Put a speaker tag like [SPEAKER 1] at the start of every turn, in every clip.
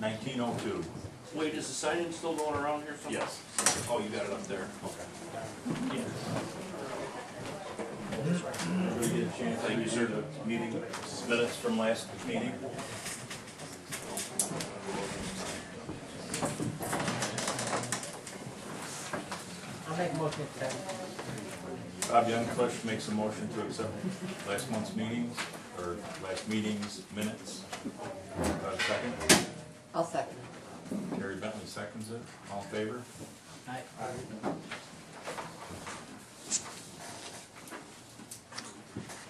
[SPEAKER 1] 1902.
[SPEAKER 2] Wait, is the signing still going around here somewhere?
[SPEAKER 1] Yes.
[SPEAKER 2] Oh, you got it up there, okay.
[SPEAKER 1] Did we get a chance?
[SPEAKER 2] Thank you, sir.
[SPEAKER 1] The meeting minutes from last meeting.
[SPEAKER 3] I'll make a motion to accept.
[SPEAKER 1] Bob Youngcliff makes a motion to accept last month's meetings, or last meeting's minutes. Second.
[SPEAKER 3] I'll second it.
[SPEAKER 1] Terry Bentley seconds it. All in favor?
[SPEAKER 3] Aye.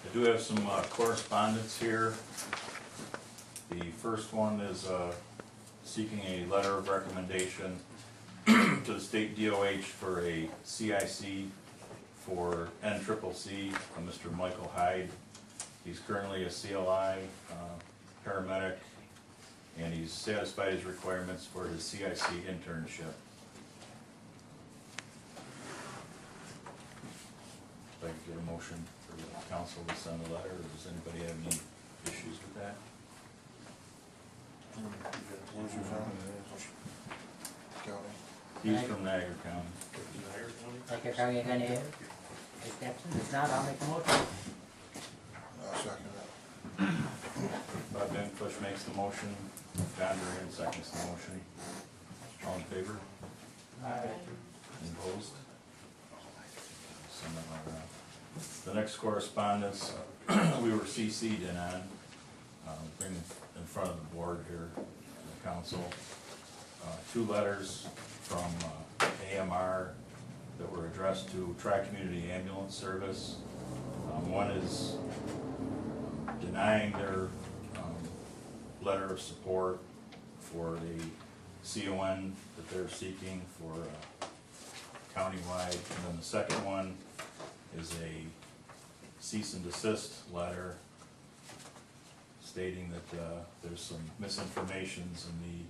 [SPEAKER 1] I do have some correspondence here. The first one is seeking a letter of recommendation to the state DOH for a CIC for NCCC from Mr. Michael Hyde. He's currently a CLI paramedic, and he's satisfied his requirements for his CIC internship. If I could get a motion for the council to send a letter, or does anybody have any issues with that?
[SPEAKER 4] Where's your from? County.
[SPEAKER 1] He's from Niagara County.
[SPEAKER 3] Okay, so you're gonna accept it? If not, I'll make a motion.
[SPEAKER 4] I'll second that.
[SPEAKER 1] Bob Youngcliff makes the motion, John Duran seconds the motion. All in favor?
[SPEAKER 3] Aye.
[SPEAKER 1] Any opposed? Send that letter out. The next correspondence, we were CC'd in on, bring in front of the board here, the council, two letters from AMR that were addressed to Tri-Community Ambulance Service. One is denying their letter of support for the CON that they're seeking for countywide, and then the second one is a cease and desist letter stating that there's some misinformations in the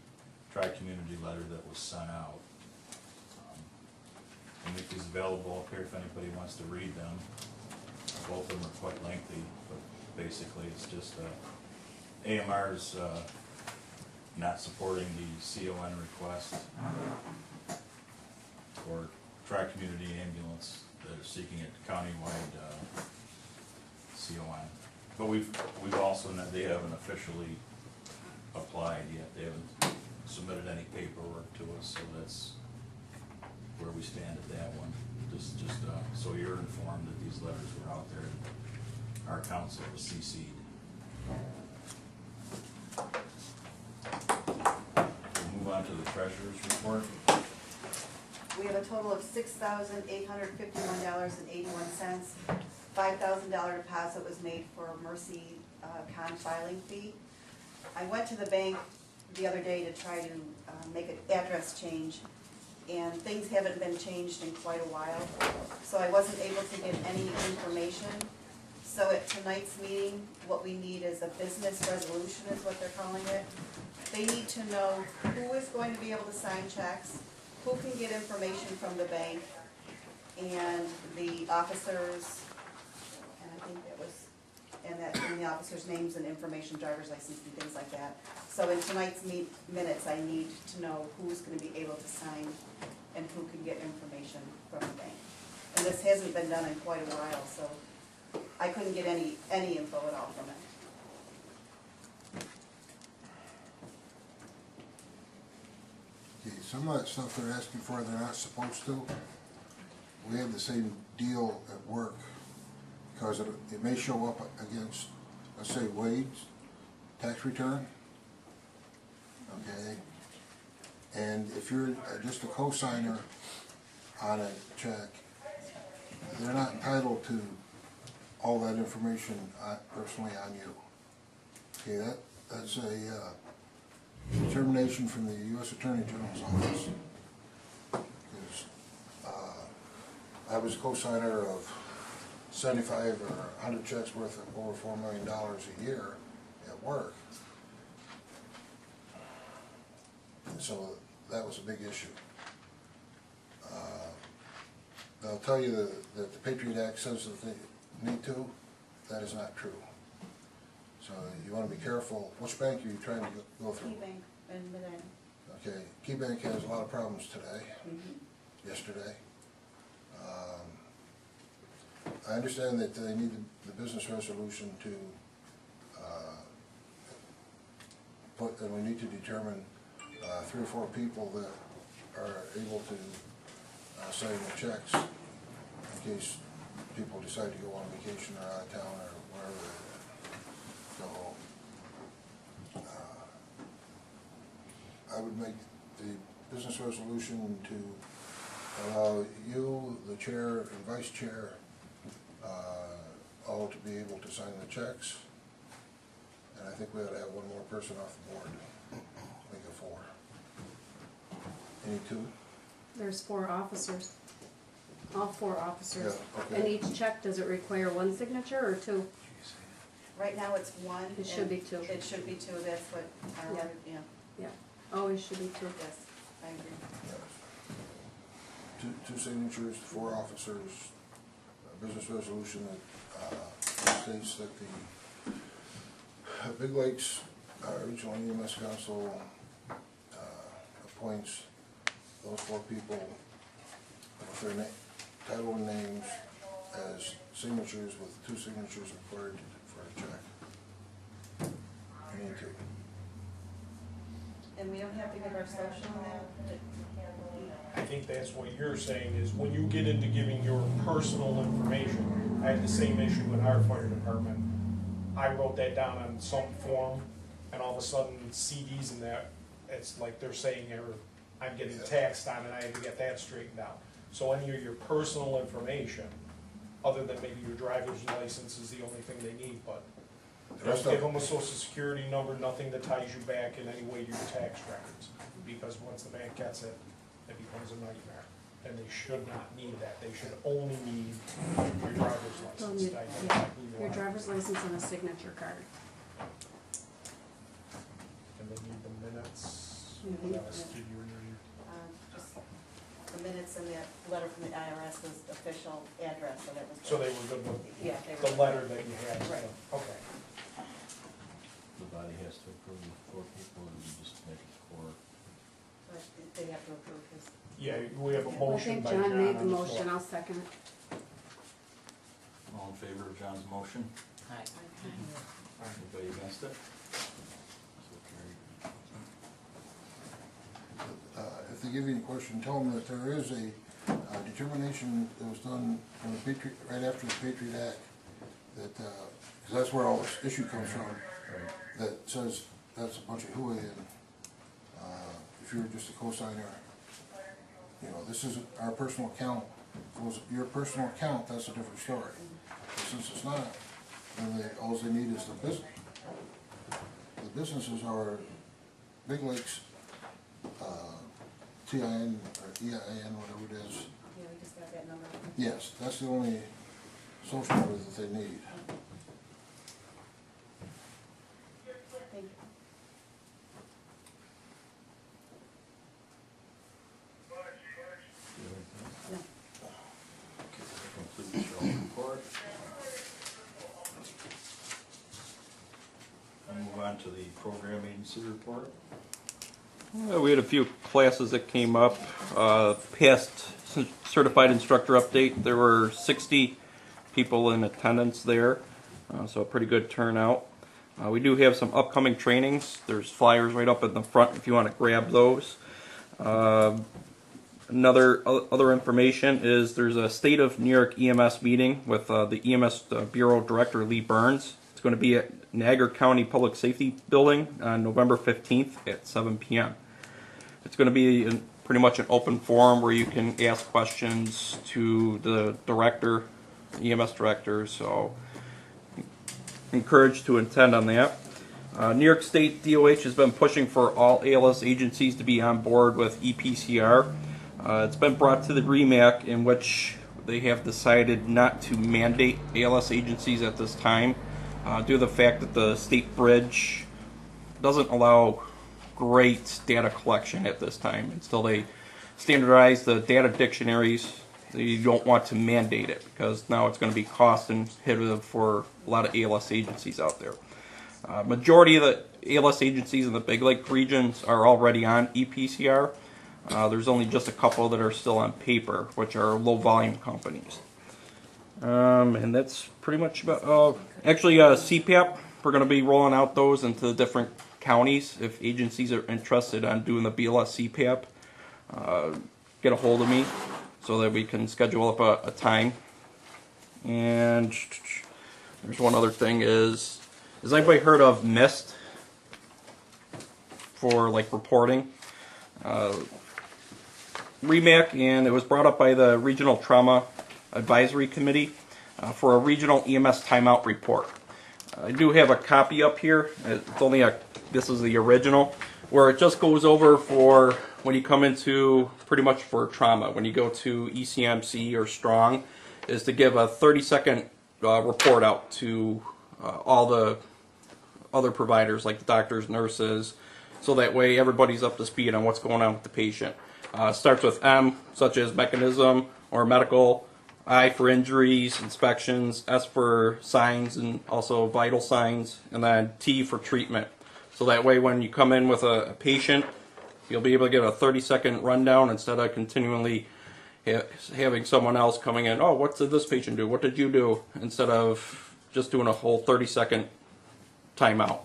[SPEAKER 1] tri-community letter that was sent out. I'll make these available up here if anybody wants to read them. Both of them are quite lengthy, but basically it's just AMR's not supporting the CON request for tri-community ambulance. They're seeking a countywide CON. But we've also, they haven't officially applied yet. They haven't submitted any paperwork to us, so that's where we stand at that one. Just so you're informed that these letters were out there. Our council was CC'd. We'll move on to the treasurer's report.
[SPEAKER 5] We have a total of $6,851.81. $5,000 deposit was made for Mercy con filing fee. I went to the bank the other day to try to make an address change, and things haven't been changed in quite a while, so I wasn't able to get any information. So at tonight's meeting, what we need is a business resolution, is what they're calling it. They need to know who is going to be able to sign checks, who can get information from the bank, and the officers, and I think that was, and the officers' names and information, driver's license and things like that. So in tonight's minutes, I need to know who's gonna be able to sign and who can get information from the bank. And this hasn't been done in quite a while, so I couldn't get any info at all from it.
[SPEAKER 4] Okay, some of that stuff they're asking for, they're not supposed to. We have the same deal at work, because it may show up against, let's say, Wade's tax return. Okay, and if you're just a co-signer on a check, they're not entitled to all that information personally on you. Okay, that's a determination from the U.S. Attorney General's office. Because I was a co-signer of 75 or 100 checks worth of over $4 million a year at work. And so that was a big issue. They'll tell you that the Patriot Act says that they need to. That is not true. So you want to be careful. Which bank are you trying to go through?
[SPEAKER 5] KeyBank. in Medina.
[SPEAKER 4] Okay, Key Bank has a lot of problems today, yesterday. I understand that they need the business resolution to and we need to determine 3 or 4 people that are able to sign the checks in case people decide to go on vacation or out of town or wherever they go home. I would make the business resolution to allow you, the chair and vice chair, all to be able to sign the checks. And I think we ought to have one more person off the board, make it 4. Any 2?
[SPEAKER 6] There's 4 officers, all 4 officers.
[SPEAKER 4] Yeah, okay.
[SPEAKER 6] And each check, does it require 1 signature or 2?
[SPEAKER 5] Right now it's 1.
[SPEAKER 6] It should be 2.
[SPEAKER 5] It should be 2, that's what,
[SPEAKER 6] Yeah.
[SPEAKER 5] yeah,
[SPEAKER 6] Yeah, always should be 2.
[SPEAKER 5] yes, I agree.
[SPEAKER 4] Yes. 2 signatures, 4 officers, a business resolution that states that the Big Lakes Regional EMS Council appoints those 4 people with their title and names as signatures, with 2 signatures required for a check. We need 2.
[SPEAKER 5] And we don't have to give our social on that?
[SPEAKER 7] I think that's what you're saying, is when you get into giving your personal information, I had the same issue in our fire department. I wrote that down on some form, and all of a sudden CDs and that, it's like they're saying I'm getting taxed on it, I had to get that straightened out. So any of your personal information, other than maybe your driver's license is the only thing they need, but don't give them a social security number, nothing that ties you back in any way to your tax records. Because once the bank gets it, it becomes a nightmare. And they should not need that. They should only need your driver's
[SPEAKER 6] Well,
[SPEAKER 7] license.
[SPEAKER 6] you-
[SPEAKER 7] to identify who you
[SPEAKER 6] Your
[SPEAKER 7] are.
[SPEAKER 6] driver's license and a signature card.
[SPEAKER 7] And they need the minutes.
[SPEAKER 6] Mhm.
[SPEAKER 7] What else did you need?
[SPEAKER 5] Just the minutes and the letter from the IRS was the official address, so that was.
[SPEAKER 7] So they were good with
[SPEAKER 5] Yeah, they were.
[SPEAKER 7] the letter that you had.
[SPEAKER 5] Right.
[SPEAKER 7] Okay.
[SPEAKER 1] The body has to approve 4 people, and you just make it 4.
[SPEAKER 5] But they have to approve his.
[SPEAKER 7] Yeah, we have a
[SPEAKER 6] I
[SPEAKER 7] motion
[SPEAKER 6] think
[SPEAKER 7] by
[SPEAKER 6] John made the
[SPEAKER 7] on floor.
[SPEAKER 6] motion, I'll second it.
[SPEAKER 1] All in favor of John's motion?
[SPEAKER 3] Aye.
[SPEAKER 1] Anybody against it? So carried.
[SPEAKER 4] If they give you a question, tell them that there is a determination that was done when the Patriot, right after the Patriot Act, that, because that's where all this issue comes from, that says that's a bunch of hooey, and if you're just a co-signer, you know, this is our personal account. If it was your personal account, that's a different story. But since it's not, then all they need is the business. The businesses are Big Lakes, TIN or EIN, whatever it is.
[SPEAKER 5] Yeah, we just got that number.
[SPEAKER 4] Yes, that's the only social number that they need.
[SPEAKER 5] Thank you. No.
[SPEAKER 1] Okay, that completes your own report. We'll move on to the program agency report.
[SPEAKER 8] We had a few classes that came up. Past certified instructor update, there were 60 people in attendance there, so a pretty good turnout. We do have some upcoming trainings. There's flyers right up in the front if you want to grab those. Other information is there's a State of New York EMS meeting with the EMS Bureau Director Lee Burns. It's going to be at Niagara County Public Safety Building on November 15th at 7 p.m. It's going to be pretty much an open forum where you can ask questions to the director, EMS director, so encouraged to attend on that. New York State DOH has been pushing for all ALS agencies to be on board with EPCR. It's been brought to the REMAC in which they have decided not to mandate ALS agencies at this time due to the fact that the state bridge doesn't allow great data collection at this time. Until they standardize the data dictionaries, they don't want to mandate it because now it's going to be cost inhibitive for a lot of ALS agencies out there. Majority of the ALS agencies in the Big Lake regions are already on EPCR. There's only just a couple that are still on paper, which are low volume companies. And that's pretty much about, actually CPAP, we're going to be rolling out those into the different counties. If agencies are interested on doing the BLS CPAP, get a hold of me so that we can schedule up a time. And there's one other thing has anybody heard of MIST for like reporting? REMAC, and it was brought up by the Regional Trauma Advisory Committee for a regional EMS timeout report. I do have a copy up here. It's only this is the original, where it just goes over for when you come into pretty much for trauma. When you go to ECMC or Strong, is to give a 30-second report out to all the other providers like the doctors, nurses, so that way everybody's up to speed on what's going on with the patient. Starts with M, such as mechanism or medical, I for injuries, inspections, S for signs and also vital signs, and then T for treatment. So that way when you come in with a patient, you'll be able to get a 30-second rundown instead of continually having someone else coming in, oh, what did this patient do? What did you do? Instead of just doing a whole 30-second timeout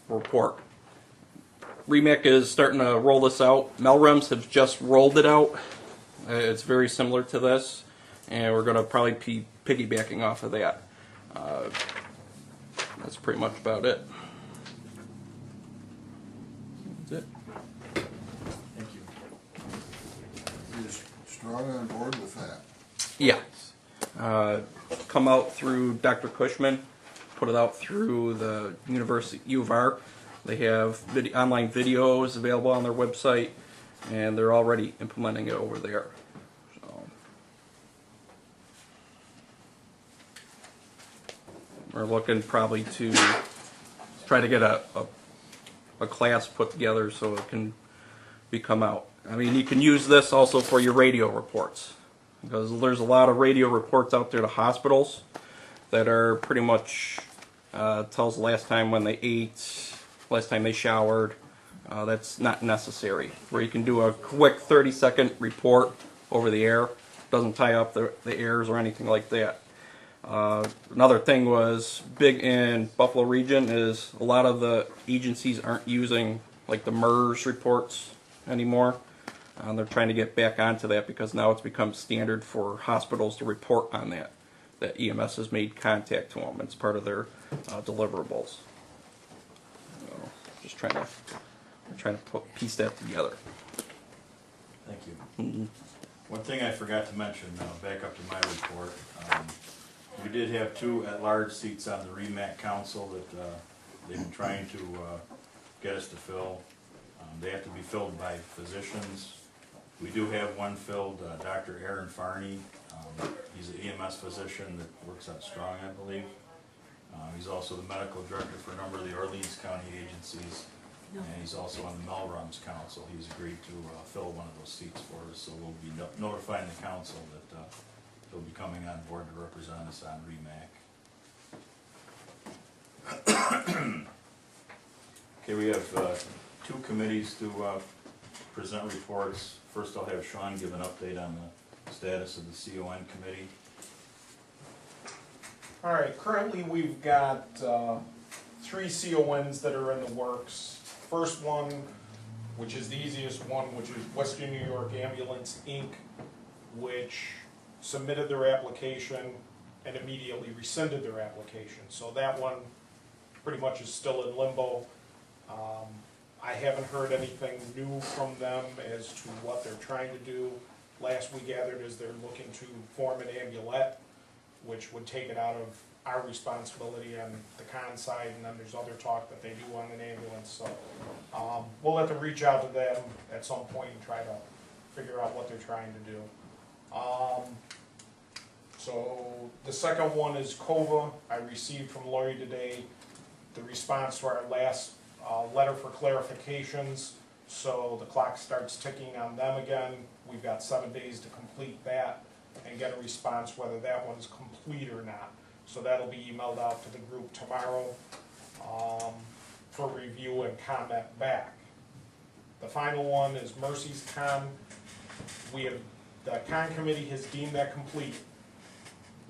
[SPEAKER 8] report. REMAC is starting to roll this out. Melrems have just rolled it out. It's very similar to this, and we're going to probably be piggybacking off of that. That's pretty much about it. That's it.
[SPEAKER 1] Thank you.
[SPEAKER 4] You're strong on board with that.
[SPEAKER 8] Yeah. Come out through Dr. Cushman, put it out through the University U of R. They have online videos available on their website, and they're already implementing it over there. So we're looking probably to try to get a class put together so it can come out. I mean, you can use this also for your radio reports, because there's a lot of radio reports out there to hospitals that are pretty much tells the last time when they ate, last time they showered. That's not necessary. Where you can do a quick 30-second report over the air, doesn't tie up the airs or anything like that. Another thing was big in Buffalo region is a lot of the agencies aren't using like the MERS reports anymore. They're trying to get back onto that because now it's become standard for hospitals to report on that EMS has made contact to them. It's part of their deliverables. So, just trying to piece that together.
[SPEAKER 1] Thank you. One thing I forgot to mention, back up to my report, we did have 2 at-large seats on the REMAC Council that they've been trying to get us to fill. They have to be filled by physicians. We do have one filled, Dr. Aaron Farney. He's an EMS physician that works at Strong, I believe. He's also the medical director for a number of the Orleans County agencies, and he's also on the Melrems Council. He's agreed to fill one of those seats for us, so we'll be notifying the council that he'll be coming on board to represent us on REMAC. Okay, we have 2 committees to present reports. First, I'll have Sean give an update on the status of the CON committee.
[SPEAKER 7] All right, currently we've got 3 CONs that are in the works. First one, which is the easiest one, which is Western New York Ambulance, Inc., which submitted their application and immediately rescinded their application. So that one pretty much is still in limbo. I haven't heard anything new from them as to what they're trying to do. Last we gathered is they're looking to form an ambulette, which would take it out of our responsibility on the con side, and then there's other talk that they do on an ambulance. So we'll let them reach out to them at some point and try to figure out what they're trying to do. So the second one is COVA. I received from Lori today the response to our last letter for clarifications, so the clock starts ticking on them again. We've got 7 days to complete that and get a response whether that one's complete or not. So that'll be emailed out to the group tomorrow. for review and comment back. The final one is Mercy's Con. The Con Committee has deemed that complete.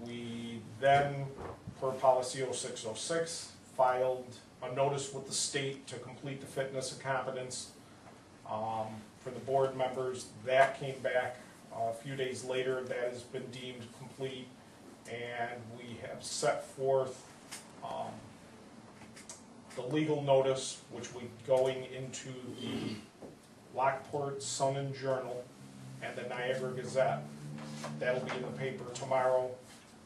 [SPEAKER 7] We then, per policy 0606, filed a notice with the state to complete the fitness and competence for the board members. That came back a few days later. That has been deemed complete, and we have set forth the legal notice, which will be going into the Lockport Sun and Journal and the Niagara Gazette. That'll be in the paper tomorrow.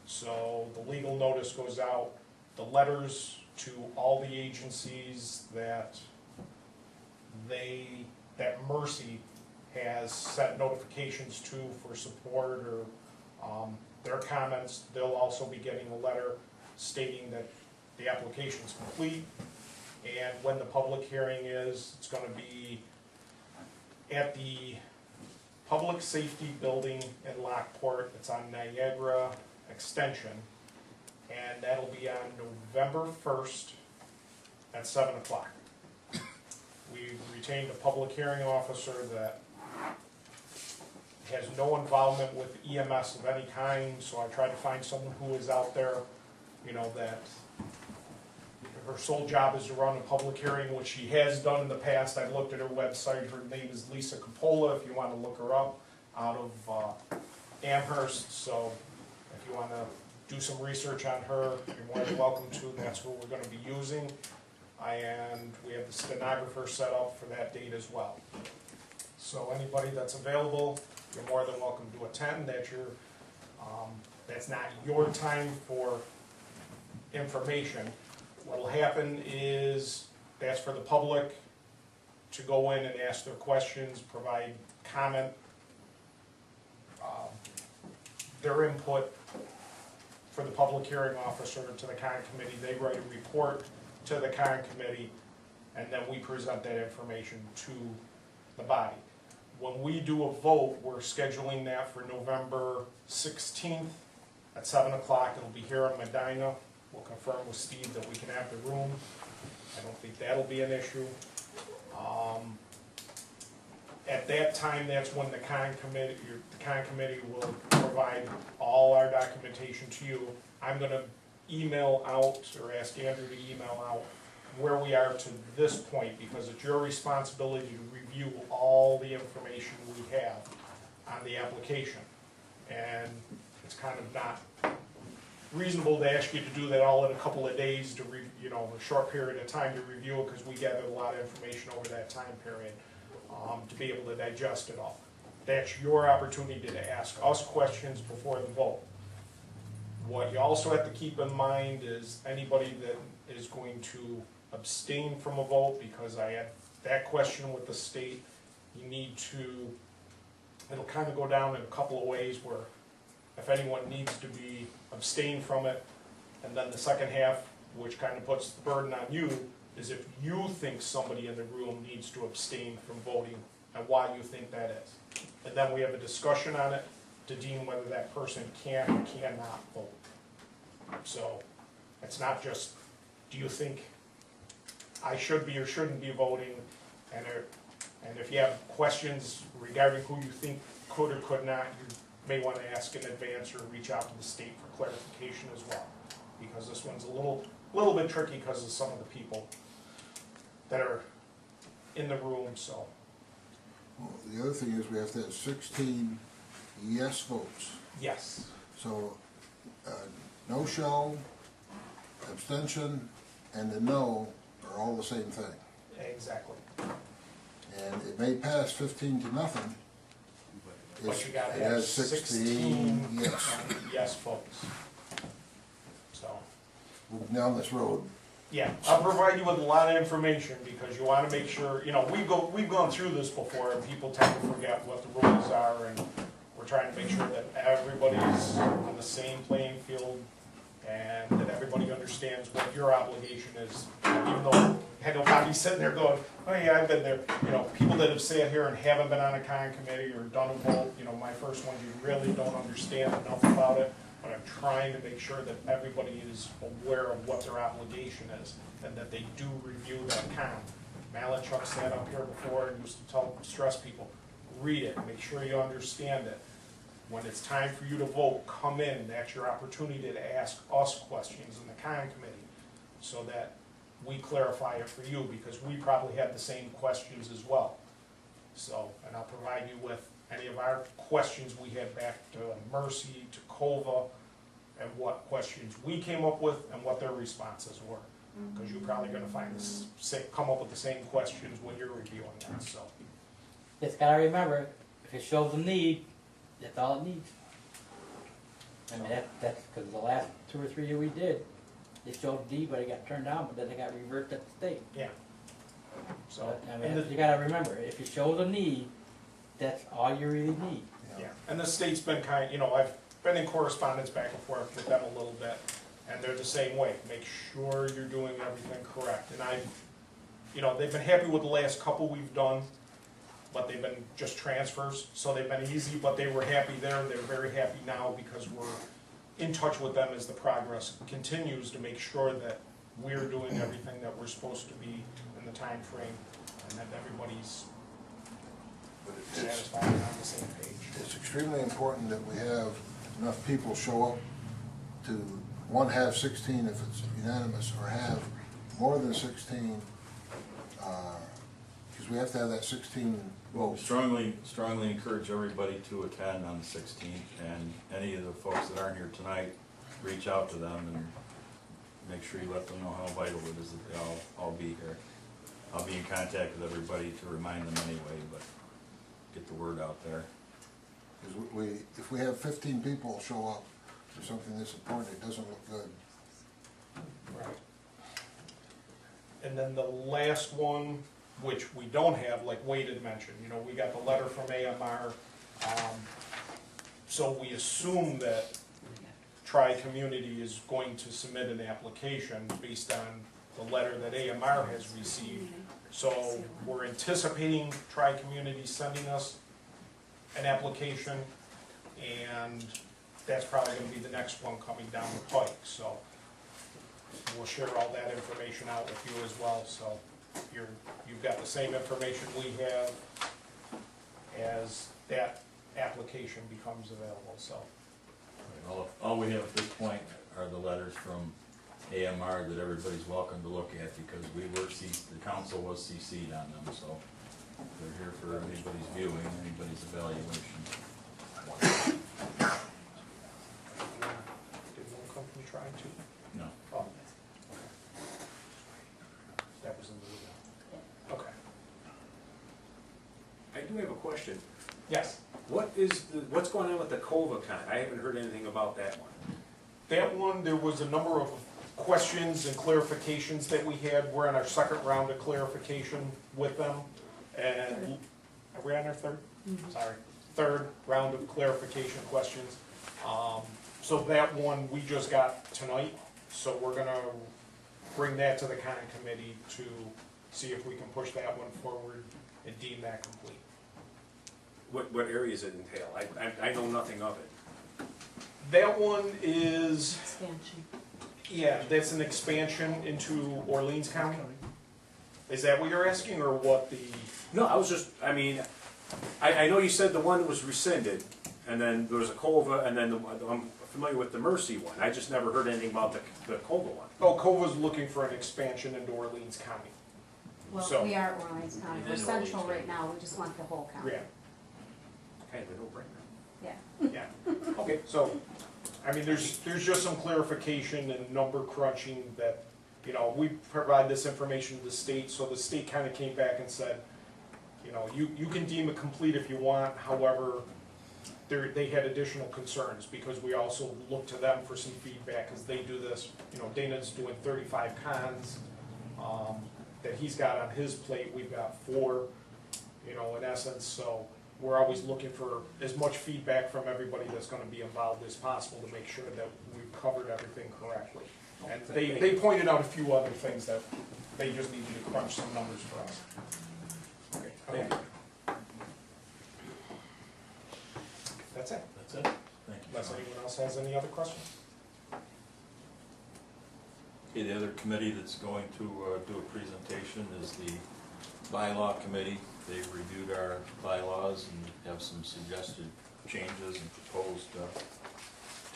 [SPEAKER 7] So the legal notice goes out, the letters to all the agencies that Mercy has sent notifications to for support or their comments. They'll also be getting a letter stating that the application is complete, and when the public hearing is, it's going to be at the Public Safety Building in Lockport. It's on Niagara Extension, and that'll be on November 1st at 7 o'clock. We've retained a public hearing officer that has no involvement with EMS of any kind, so I tried to find someone who is out there, you know, that her sole job is to run a public hearing, which she has done in the past. I've looked at her website. Her name is Lisa Coppola, if you want to look her up, out of Amherst. So if you want to do some research on her, you're more than welcome to. That's what we're going to be using. And we have the stenographer set up for that date as well. So anybody that's available, you're more than welcome to attend. That's not your time for information. What'll happen is that's for the public to go in and ask their questions, provide comment, their input for the public hearing officer to the Con Committee. They write a report to the Con Committee, and then we present that information to the body. When we do a vote, we're scheduling that for November 16th at 7 o'clock. It'll be here in Medina. We'll confirm with Steve that we can have the room. I don't think that'll be an issue. At that time, that's when the Con Committee will provide all our documentation to you. I'm going to email out, or ask Andrew to email out, where we are to this point, because it's your responsibility to review all the information we have on the application. And it's kind of not reasonable to ask you to do that all in a couple of days, to a short period of time to review it, because we gathered a lot of information over that time period to be able to digest it all. That's your opportunity to ask us questions before the vote. What you also have to keep in mind is anybody that is going to abstain from a vote, because I had that question with the state, you need to, it'll kind of go down in a couple of ways, where if anyone needs to be abstained from it, and then the second half, which kind of puts the burden on you, is if you think somebody in the room needs to abstain from voting and why you think that is. And then we have a discussion on it to deem whether that person can or cannot vote. So it's not just, do you think I should be or shouldn't be voting, and if you have questions regarding who you think could or could not, you may want to ask in advance or reach out to the state for clarification as well, because this one's a little bit tricky because of some of the people that are in the room. So
[SPEAKER 4] Well, the other thing is we have to have 16 yes votes.
[SPEAKER 7] yes,
[SPEAKER 4] So, no show, abstention, and the no are all the same thing.
[SPEAKER 7] exactly.
[SPEAKER 4] And it may pass 15-0.
[SPEAKER 7] But you gotta
[SPEAKER 4] It
[SPEAKER 7] have
[SPEAKER 4] has
[SPEAKER 7] 16
[SPEAKER 4] yes.
[SPEAKER 7] yes votes. So
[SPEAKER 4] Moving down this road,
[SPEAKER 7] yeah, I'll provide you with a lot of information, because you want to make sure, we've gone through this before, and people tend to forget what the rules are, and we're trying to make sure that everybody's on the same playing field, and that everybody understands what your obligation is, even though I know Bobby's sitting there going, oh yeah, I've been there. People that have sat here and haven't been on a Con Committee or done a vote, my first one, you really don't understand enough about it. but I'm trying to make sure that everybody is aware of what their obligation is, and that they do review that count. Malinchuk sat up here before and used to stress people, read it, make sure you understand it. When it's time for you to vote, come in, that's your opportunity to ask us questions in the con committee, so that we clarify it for you, because we probably had the same questions as well. So, and I'll provide you with any of our questions we had back to Mercy, to Kova, and what questions we came up with and what their responses were. Because you're probably gonna find this, come up with the same questions when you're reviewing that, so.
[SPEAKER 3] Just gotta remember, if it shows a need, that's all it needs. I mean, that's because the last 2 or 3 years we did, it showed a need, but it got turned down, but then it got reversed at the state.
[SPEAKER 7] Yeah. So,
[SPEAKER 3] But, I
[SPEAKER 7] and
[SPEAKER 3] mean,
[SPEAKER 7] the,
[SPEAKER 3] you gotta remember, if it shows a need, that's all you really need.
[SPEAKER 7] yeah, and the state's been I've been in correspondence back and forth with them a little bit, and they're the same way. Make sure you're doing everything correct. And they've been happy with the last couple we've done, but they've been just transfers, so they've been easy, but they were happy there. They're very happy now because we're in touch with them as the progress continues to make sure that we're doing everything that we're supposed to be in the time frame, and that everybody's satisfied and on the same page.
[SPEAKER 4] It's extremely important that we have enough people show up to, one, have 16 if it's unanimous, or have more than 16, because we have to have that 16
[SPEAKER 1] Well,
[SPEAKER 4] votes.
[SPEAKER 1] strongly encourage everybody to attend on the 16th, and any of the folks that aren't here tonight, reach out to them and make sure you let them know how vital it is that they all be here. I'll be in contact with everybody to remind them anyway, but get the word out there.
[SPEAKER 4] Because if we have 15 people show up for something this important, it doesn't look good.
[SPEAKER 7] Right. And then the last one, which we don't have, like Wade had mentioned, we got the letter from AMR. So we assume that Tri-Community is going to submit an application based on the letter that AMR has received. So we're anticipating Tri-Community sending us an application, and that's probably gonna be the next one coming down the pike, so we'll share all that information out with you as well, so you've got the same information we have as that application becomes available, so.
[SPEAKER 1] All we have at this point are the letters from AMR that everybody's welcome to look at, because the council was CC'd on them, so they're here for anybody's viewing, anybody's evaluation.
[SPEAKER 7] Did one come from trying to?
[SPEAKER 1] No.
[SPEAKER 7] Oh. That was in the, okay.
[SPEAKER 2] I do have a question.
[SPEAKER 7] Yes,
[SPEAKER 2] What's going on with the Kova con? I haven't heard anything about that one.
[SPEAKER 7] that one, there was a number of questions and clarifications that we had. We're on our second round of clarification with them. And, are we on our third? Sorry, third round of clarification questions. So that one we just got tonight, so we're gonna bring that to the con committee to see if we can push that one forward and deem that complete.
[SPEAKER 2] What areas it entail? I know nothing of it.
[SPEAKER 7] That one is,
[SPEAKER 6] Expansion.
[SPEAKER 7] yeah, that's an expansion into Orleans County. Is that what you're asking, or what the?
[SPEAKER 2] No, I know you said the one was rescinded, and then there was a Kova, and then I'm familiar with the Mercy one. I just never heard anything about the Kova one.
[SPEAKER 7] Oh, Cova's looking for an expansion into Orleans County. So-
[SPEAKER 6] Well, we are Orleans County, we're
[SPEAKER 1] Within
[SPEAKER 6] central
[SPEAKER 1] Orleans
[SPEAKER 6] right now, we just want the whole county.
[SPEAKER 7] Yeah,
[SPEAKER 2] Kind of a no-brainer.
[SPEAKER 6] Yeah.
[SPEAKER 7] yeah. Okay, so, there's just some clarification and number crunching that, we provide this information to the state, so the state kinda came back and said, you can deem it complete if you want, however, they had additional concerns, because we also look to them for some feedback, as they do this, Dana's doing 35 cons, that he's got on his plate, we've got 4, in essence, so we're always looking for as much feedback from everybody that's gonna be involved as possible to make sure that we've covered everything correctly. And they pointed out a few other things that they just needed to crunch some numbers for us. Okay,
[SPEAKER 2] Thank you.
[SPEAKER 7] that's it.
[SPEAKER 1] That's it. Thank you.
[SPEAKER 7] Unless anyone else has any other questions?
[SPEAKER 1] Okay, the other committee that's going to do a presentation is the bylaw committee. They've reviewed our bylaws and have some suggested changes and proposed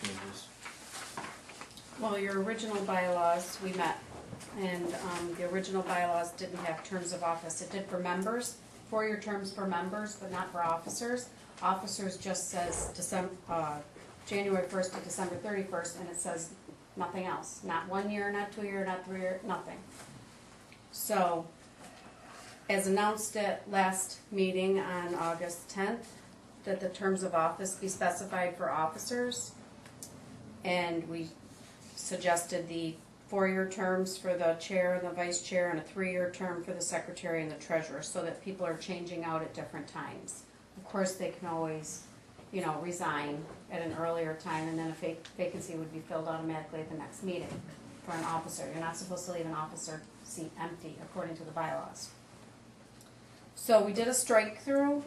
[SPEAKER 1] changes.
[SPEAKER 6] Well, your original bylaws, we met, and the original bylaws didn't have terms of office. It did for members, 4-year terms for members, but not for officers. Officers just says January 1st to December 31st, and it says nothing else. Not 1 year, not 2 year, not 3 year, nothing. So, as announced at last meeting on August 10th, that the terms of office be specified for officers, and we suggested the 4-year terms for the chair and the vice chair, and a 3-year term for the secretary and the treasurer, so that people are changing out at different times. Of course, they can always, resign at an earlier time, and then a vacancy would be filled automatically at the next meeting for an officer. You're not supposed to leave an officer seat empty, according to the bylaws. So we did a strike through,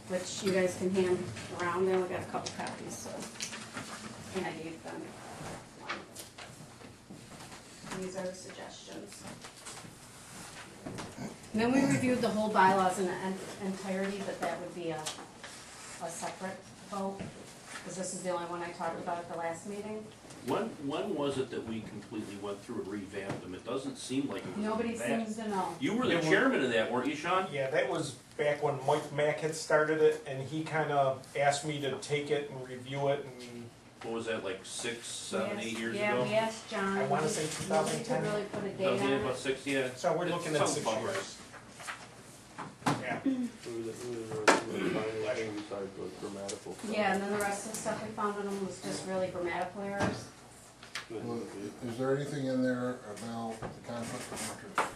[SPEAKER 6] which you guys can hand around. They only got a couple copies, so, and I gave them. These are the suggestions. And then we reviewed the whole bylaws in entirety, but that would be a separate vote, because this is the only one I talked about at the last meeting.
[SPEAKER 9] When was it that we completely went through and revamped them? It doesn't seem like it was
[SPEAKER 6] Nobody
[SPEAKER 9] that.
[SPEAKER 6] seems to know.
[SPEAKER 9] You were the chairman of that, weren't you, Sean?
[SPEAKER 7] Yeah, that was back when Mike Mack had started it, and he kinda asked me to take it and review it, and
[SPEAKER 9] What was that, like 6, 7, 8 years
[SPEAKER 6] Yeah,
[SPEAKER 9] ago?
[SPEAKER 6] we asked John.
[SPEAKER 7] I wanna say
[SPEAKER 6] Nobody
[SPEAKER 7] 2010.
[SPEAKER 6] could really put a date
[SPEAKER 9] About,
[SPEAKER 6] on
[SPEAKER 9] yeah,
[SPEAKER 6] it.
[SPEAKER 9] about 6, yeah.
[SPEAKER 7] so we're looking at 6
[SPEAKER 9] Something about
[SPEAKER 7] years. Yeah.
[SPEAKER 6] Yeah, and then the rest of the stuff we found in them was just really grammatical errors.
[SPEAKER 4] Well, is there anything in there about the conflict of interest?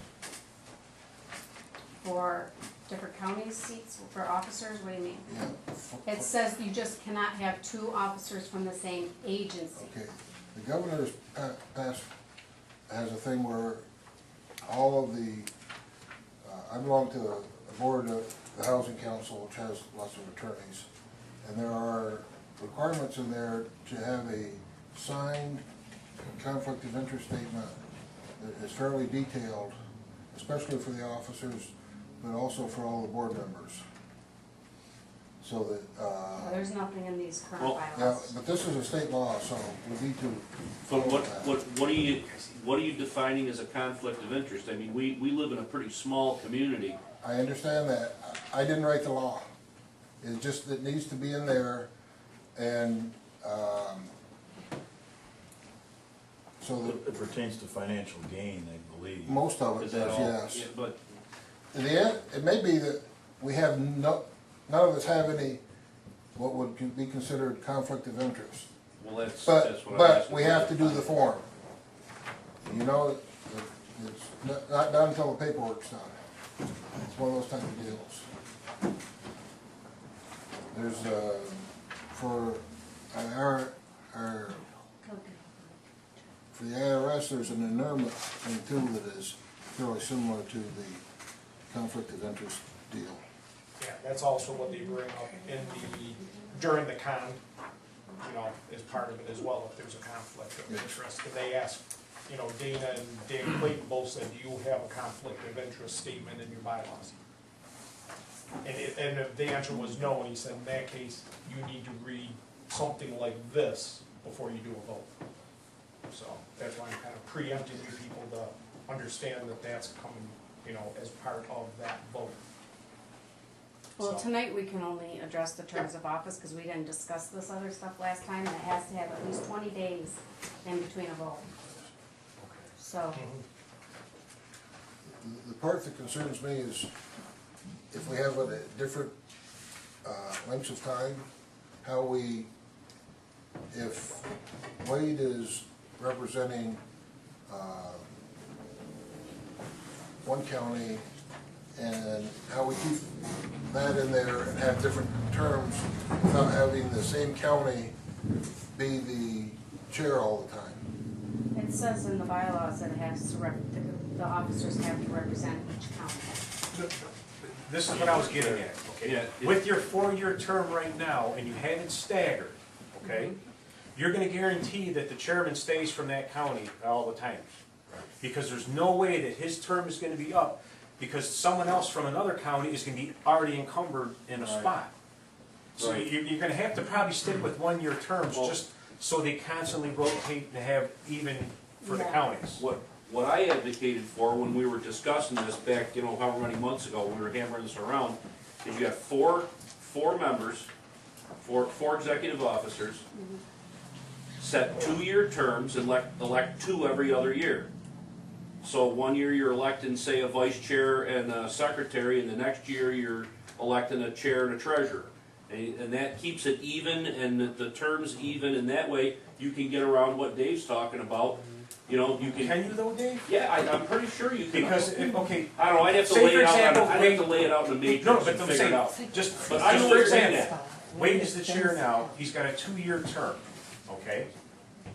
[SPEAKER 6] For different counties seats, for officers, what do you mean?
[SPEAKER 4] Yeah.
[SPEAKER 6] It says you just cannot have 2 officers from the same agency.
[SPEAKER 4] Okay, the governor's passed, has a thing where all of the, I belong to a board of the housing council, which has lots of attorneys, and there are requirements in there to have a signed conflict of interest statement that is fairly detailed, especially for the officers, but also for all the board members. So that,
[SPEAKER 6] Well, there's nothing in these current
[SPEAKER 9] Well,
[SPEAKER 4] yeah,
[SPEAKER 6] bylaws.
[SPEAKER 4] but this is a state law, so we need to
[SPEAKER 9] But
[SPEAKER 4] follow that.
[SPEAKER 9] what are you defining as a conflict of interest? I mean, we live in a pretty small community.
[SPEAKER 4] I understand that. I didn't write the law. It's just, it needs to be in there, and, so that
[SPEAKER 1] It pertains to financial gain, I believe.
[SPEAKER 4] most of it
[SPEAKER 9] Is that
[SPEAKER 4] does,
[SPEAKER 9] all?
[SPEAKER 4] yes.
[SPEAKER 9] Yeah, but
[SPEAKER 4] In the end, it may be that we have none of us have any, what would be considered conflict of interest.
[SPEAKER 9] well, that's
[SPEAKER 4] But,
[SPEAKER 9] what I'm
[SPEAKER 4] but
[SPEAKER 9] asking.
[SPEAKER 4] we have to do the form. You know, it's not done until the paperwork's done. It's one of those type of deals. There's, for for the IRS, there's an annulment thing too that is fairly similar to the conflict of interest deal.
[SPEAKER 7] Yeah, that's also what they bring up during the con, as part of it as well, if there's a conflict of
[SPEAKER 4] Yes.
[SPEAKER 7] interest. And they ask, Dana and Dan Clayton both said, do you have a conflict of interest statement in your bylaws? And if the answer was no, and he said, in that case, you need to read something like this before you do a vote. So that's why I'm kind of preempting you people to understand that that's coming, as part of that vote.
[SPEAKER 6] Well,
[SPEAKER 7] So-
[SPEAKER 6] tonight we can only address the terms of office, because we didn't discuss this other stuff last time, and it has to have at least 20 days in between a vote. So,
[SPEAKER 4] The part that concerns me is if we have a different lengths of time, how we, if Wade is representing one county, and how we keep that in there and have different terms without having the same county be the chair all the time.
[SPEAKER 6] it says in the bylaws that it has to the officers have to represent each county.
[SPEAKER 2] This is what I was getting at. okay?
[SPEAKER 9] Yeah.
[SPEAKER 2] With your 4-year term right now, and you have it staggered, okay? You're gonna guarantee that the chairman stays from that county all the time. Because there's no way that his term is gonna be up, because someone else from another county is gonna be already encumbered in a spot. So
[SPEAKER 9] Right.
[SPEAKER 2] you're gonna have to probably stick with 1-year terms,
[SPEAKER 9] Well-
[SPEAKER 2] just so they constantly rotate to have even for the
[SPEAKER 6] Yeah.
[SPEAKER 2] counties.
[SPEAKER 9] What I advocated for when we were discussing this back, you know, however many months ago, we were hammering this around, is you got four members, four executive officers, set 2-year terms and elect 2 every other year. So 1 year you're electing, say, a vice chair and a secretary, and the next year you're electing a chair and a treasurer. And that keeps it even and the terms even, and that way you can get around what Dave's talking about. You know, you can.
[SPEAKER 2] Can you though, Dave?
[SPEAKER 9] Yeah, I'm pretty sure you can.
[SPEAKER 2] Because, okay,
[SPEAKER 9] I don't know, I'd have to
[SPEAKER 2] Say,
[SPEAKER 9] lay
[SPEAKER 2] for
[SPEAKER 9] it out,
[SPEAKER 2] example,
[SPEAKER 9] I'd have to lay it out in the matrix
[SPEAKER 2] no,
[SPEAKER 9] and
[SPEAKER 2] but I'm
[SPEAKER 9] figure it
[SPEAKER 2] saying,
[SPEAKER 9] out.
[SPEAKER 2] just,
[SPEAKER 9] But I know
[SPEAKER 2] just
[SPEAKER 9] what
[SPEAKER 2] for
[SPEAKER 9] you're saying
[SPEAKER 2] example, Wade is the chair now, he's got a 2-year term, okay?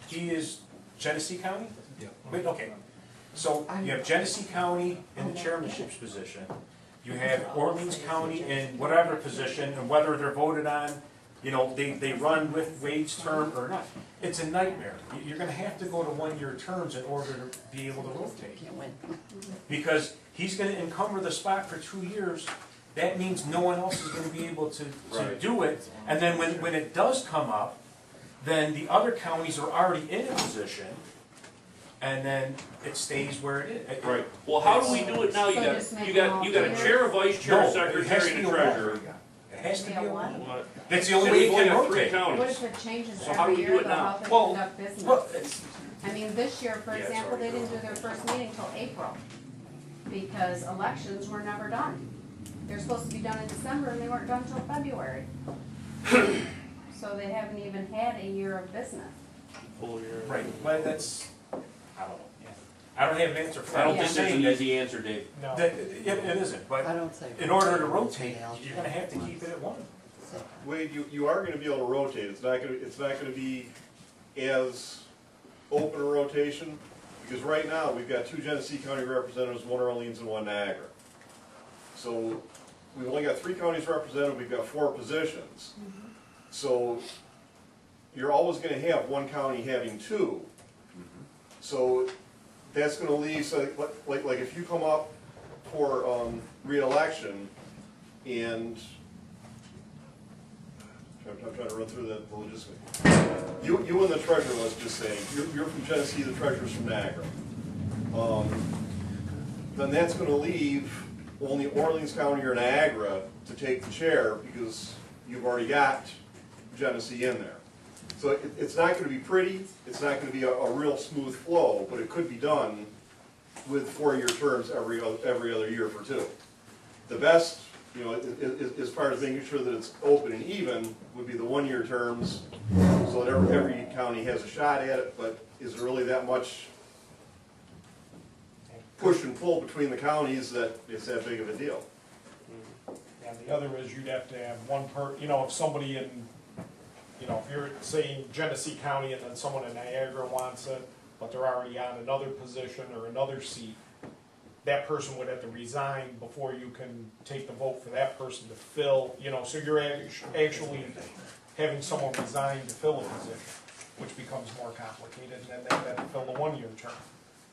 [SPEAKER 2] He is Genesee County?
[SPEAKER 7] Yeah.
[SPEAKER 2] Wait, okay. So you have Genesee County in the chairmanship's position, you have Orleans County in whatever position, and whether they're voted on, you know, they run with Wade's term or not. It's a nightmare. You're gonna have to go to 1-year terms in order to be able to rotate. Because he's gonna encumber the spot for 2 years, that means no one else is gonna be able to
[SPEAKER 9] Right.
[SPEAKER 2] do it. And then when it does come up, then the other counties are already in a position, and then it stays where it is.
[SPEAKER 9] Right, well, how do we do it now? You
[SPEAKER 6] So
[SPEAKER 9] got,
[SPEAKER 6] just make
[SPEAKER 9] you
[SPEAKER 6] them
[SPEAKER 9] got,
[SPEAKER 6] all
[SPEAKER 9] you got a
[SPEAKER 6] clear?
[SPEAKER 9] chair, a vice chair,
[SPEAKER 2] No,
[SPEAKER 9] a
[SPEAKER 2] it has
[SPEAKER 9] secretary,
[SPEAKER 2] to
[SPEAKER 9] and
[SPEAKER 2] be
[SPEAKER 9] a
[SPEAKER 2] a
[SPEAKER 9] treasurer.
[SPEAKER 2] one. It has to be a one.
[SPEAKER 9] What?
[SPEAKER 2] That's the only
[SPEAKER 9] So
[SPEAKER 2] way
[SPEAKER 9] we've
[SPEAKER 2] you
[SPEAKER 9] only
[SPEAKER 2] can
[SPEAKER 9] got 3
[SPEAKER 2] rotate.
[SPEAKER 6] What
[SPEAKER 9] counties.
[SPEAKER 6] if it changes
[SPEAKER 9] So how do
[SPEAKER 6] every
[SPEAKER 9] we do
[SPEAKER 6] year,
[SPEAKER 9] it
[SPEAKER 6] though,
[SPEAKER 9] now?
[SPEAKER 6] how they
[SPEAKER 2] Well,
[SPEAKER 6] conduct business?
[SPEAKER 2] Well, it's,
[SPEAKER 6] I mean, this year, for
[SPEAKER 2] Yeah, it's
[SPEAKER 6] example,
[SPEAKER 2] already
[SPEAKER 6] they didn't do their first meeting till April, because elections were never done. They're supposed to be done in December, and they weren't done till February. So they haven't even had a year of business.
[SPEAKER 2] right, but that's, I don't know. I don't have an answer for that.
[SPEAKER 9] I don't
[SPEAKER 2] I'm
[SPEAKER 9] think
[SPEAKER 2] just
[SPEAKER 9] there's
[SPEAKER 2] saying
[SPEAKER 9] an
[SPEAKER 2] that,
[SPEAKER 9] easy answer, Dave.
[SPEAKER 7] No.
[SPEAKER 2] it isn't, but in order to rotate, you're gonna have to keep it at 1.
[SPEAKER 10] Wade, you are gonna be able to rotate, it's not gonna be as open a rotation, because right now, we've got 2 Genesee County representatives, 1 Orleans and 1 Niagara. So, we've only got 3 counties represented, we've got 4 positions. So, you're always gonna have 1 county having 2. So, that's gonna leave, so, like if you come up for, re-election, and I'm trying to run through the logistics. You and the treasurer, let's just say, you're from Genesee, the treasurer's from Niagara. Then that's gonna leave only Orleans County or Niagara to take the chair, because you've already got Genesee in there. So it's not gonna be pretty, it's not gonna be a real smooth flow, but it could be done with 4-year terms every other year for 2. The best, you know, as far as making sure that it's open and even, would be the 1-year terms, so that every county has a shot at it, but is there really that much push and pull between the counties that it's that big of a deal?
[SPEAKER 7] And the other is you'd have to have you know, if somebody in, you know, if you're saying Genesee County and then someone in Niagara wants it, but they're already on another position or another seat, that person would have to resign before you can take the vote for that person to fill, you know, so you're actually having someone resign to fill a position, which becomes more complicated, and then they have to fill the 1-year term.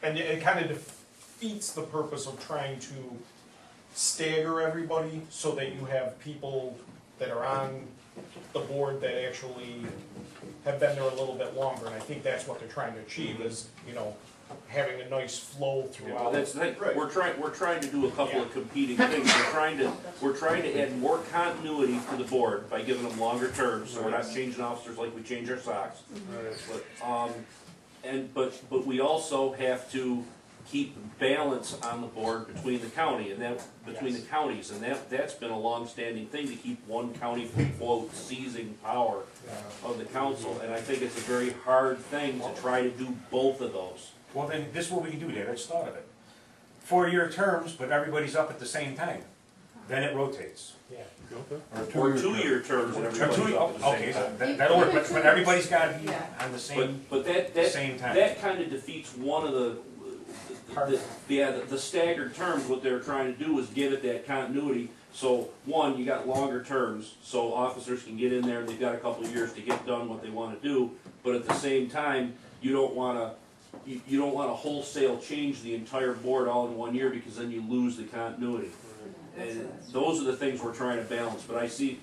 [SPEAKER 7] And it kind of defeats the purpose of trying to stagger everybody so that you have people that are on the board that actually have been there a little bit longer, and I think that's what they're trying to achieve is, you know, having a nice flow
[SPEAKER 9] Well,
[SPEAKER 7] throughout.
[SPEAKER 9] that's the thing,
[SPEAKER 10] Right.
[SPEAKER 9] we're trying to do a couple of competing things. We're trying to add more continuity to the board by giving them longer terms, so we're not changing officers like we change our socks. But we also have to keep balance on the board between the county and between the counties, and that's been a long-standing thing to keep one county from quote seizing power of the council, and I think it's a very hard thing to try to do both of those.
[SPEAKER 2] Well, then, this is what we can do, Dave, I just thought of it. 4-year terms, but everybody's up at the same time. Then it rotates.
[SPEAKER 7] Yeah.
[SPEAKER 9] Or 2-year terms and
[SPEAKER 2] Or
[SPEAKER 9] everybody's
[SPEAKER 2] two,
[SPEAKER 9] up at the
[SPEAKER 2] okay,
[SPEAKER 9] same time.
[SPEAKER 2] that'll work, but everybody's gotta be
[SPEAKER 6] Yeah.
[SPEAKER 2] on the same,
[SPEAKER 9] But
[SPEAKER 2] same time.
[SPEAKER 9] that kind of defeats one of the staggered terms. What they're trying to do is give it that continuity, So, one, you got longer terms, so officers can get in there, they've got a couple of years to get done what they wanna do, but at the same time, you don't wanna wholesale change the entire board all in 1 year, because then you lose the continuity. And those are the things we're trying to balance, but I see,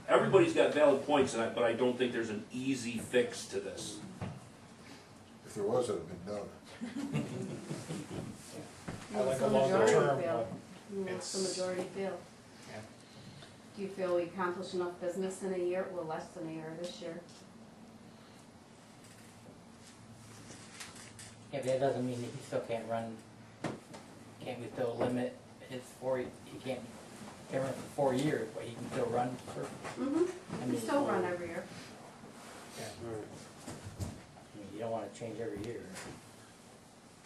[SPEAKER 9] everybody's got valid points, but I don't think there's an easy fix to this.
[SPEAKER 4] If there was, it'd have been done.
[SPEAKER 7] I like
[SPEAKER 6] It's
[SPEAKER 7] a
[SPEAKER 6] the
[SPEAKER 7] longer
[SPEAKER 6] majority
[SPEAKER 7] term,
[SPEAKER 6] feel.
[SPEAKER 7] but
[SPEAKER 6] What's the
[SPEAKER 7] it's-
[SPEAKER 6] majority feel?
[SPEAKER 7] Yeah.
[SPEAKER 6] Do you feel we accomplished enough business in a year, well, less than a year this year?
[SPEAKER 3] Yeah, but that doesn't mean that he still can't run, can't we still limit his he can't run for 4 years, but he can still run for,
[SPEAKER 6] Mm-hmm,
[SPEAKER 3] I
[SPEAKER 6] we
[SPEAKER 3] mean,
[SPEAKER 6] still run every year.
[SPEAKER 3] I mean, you don't wanna change every year.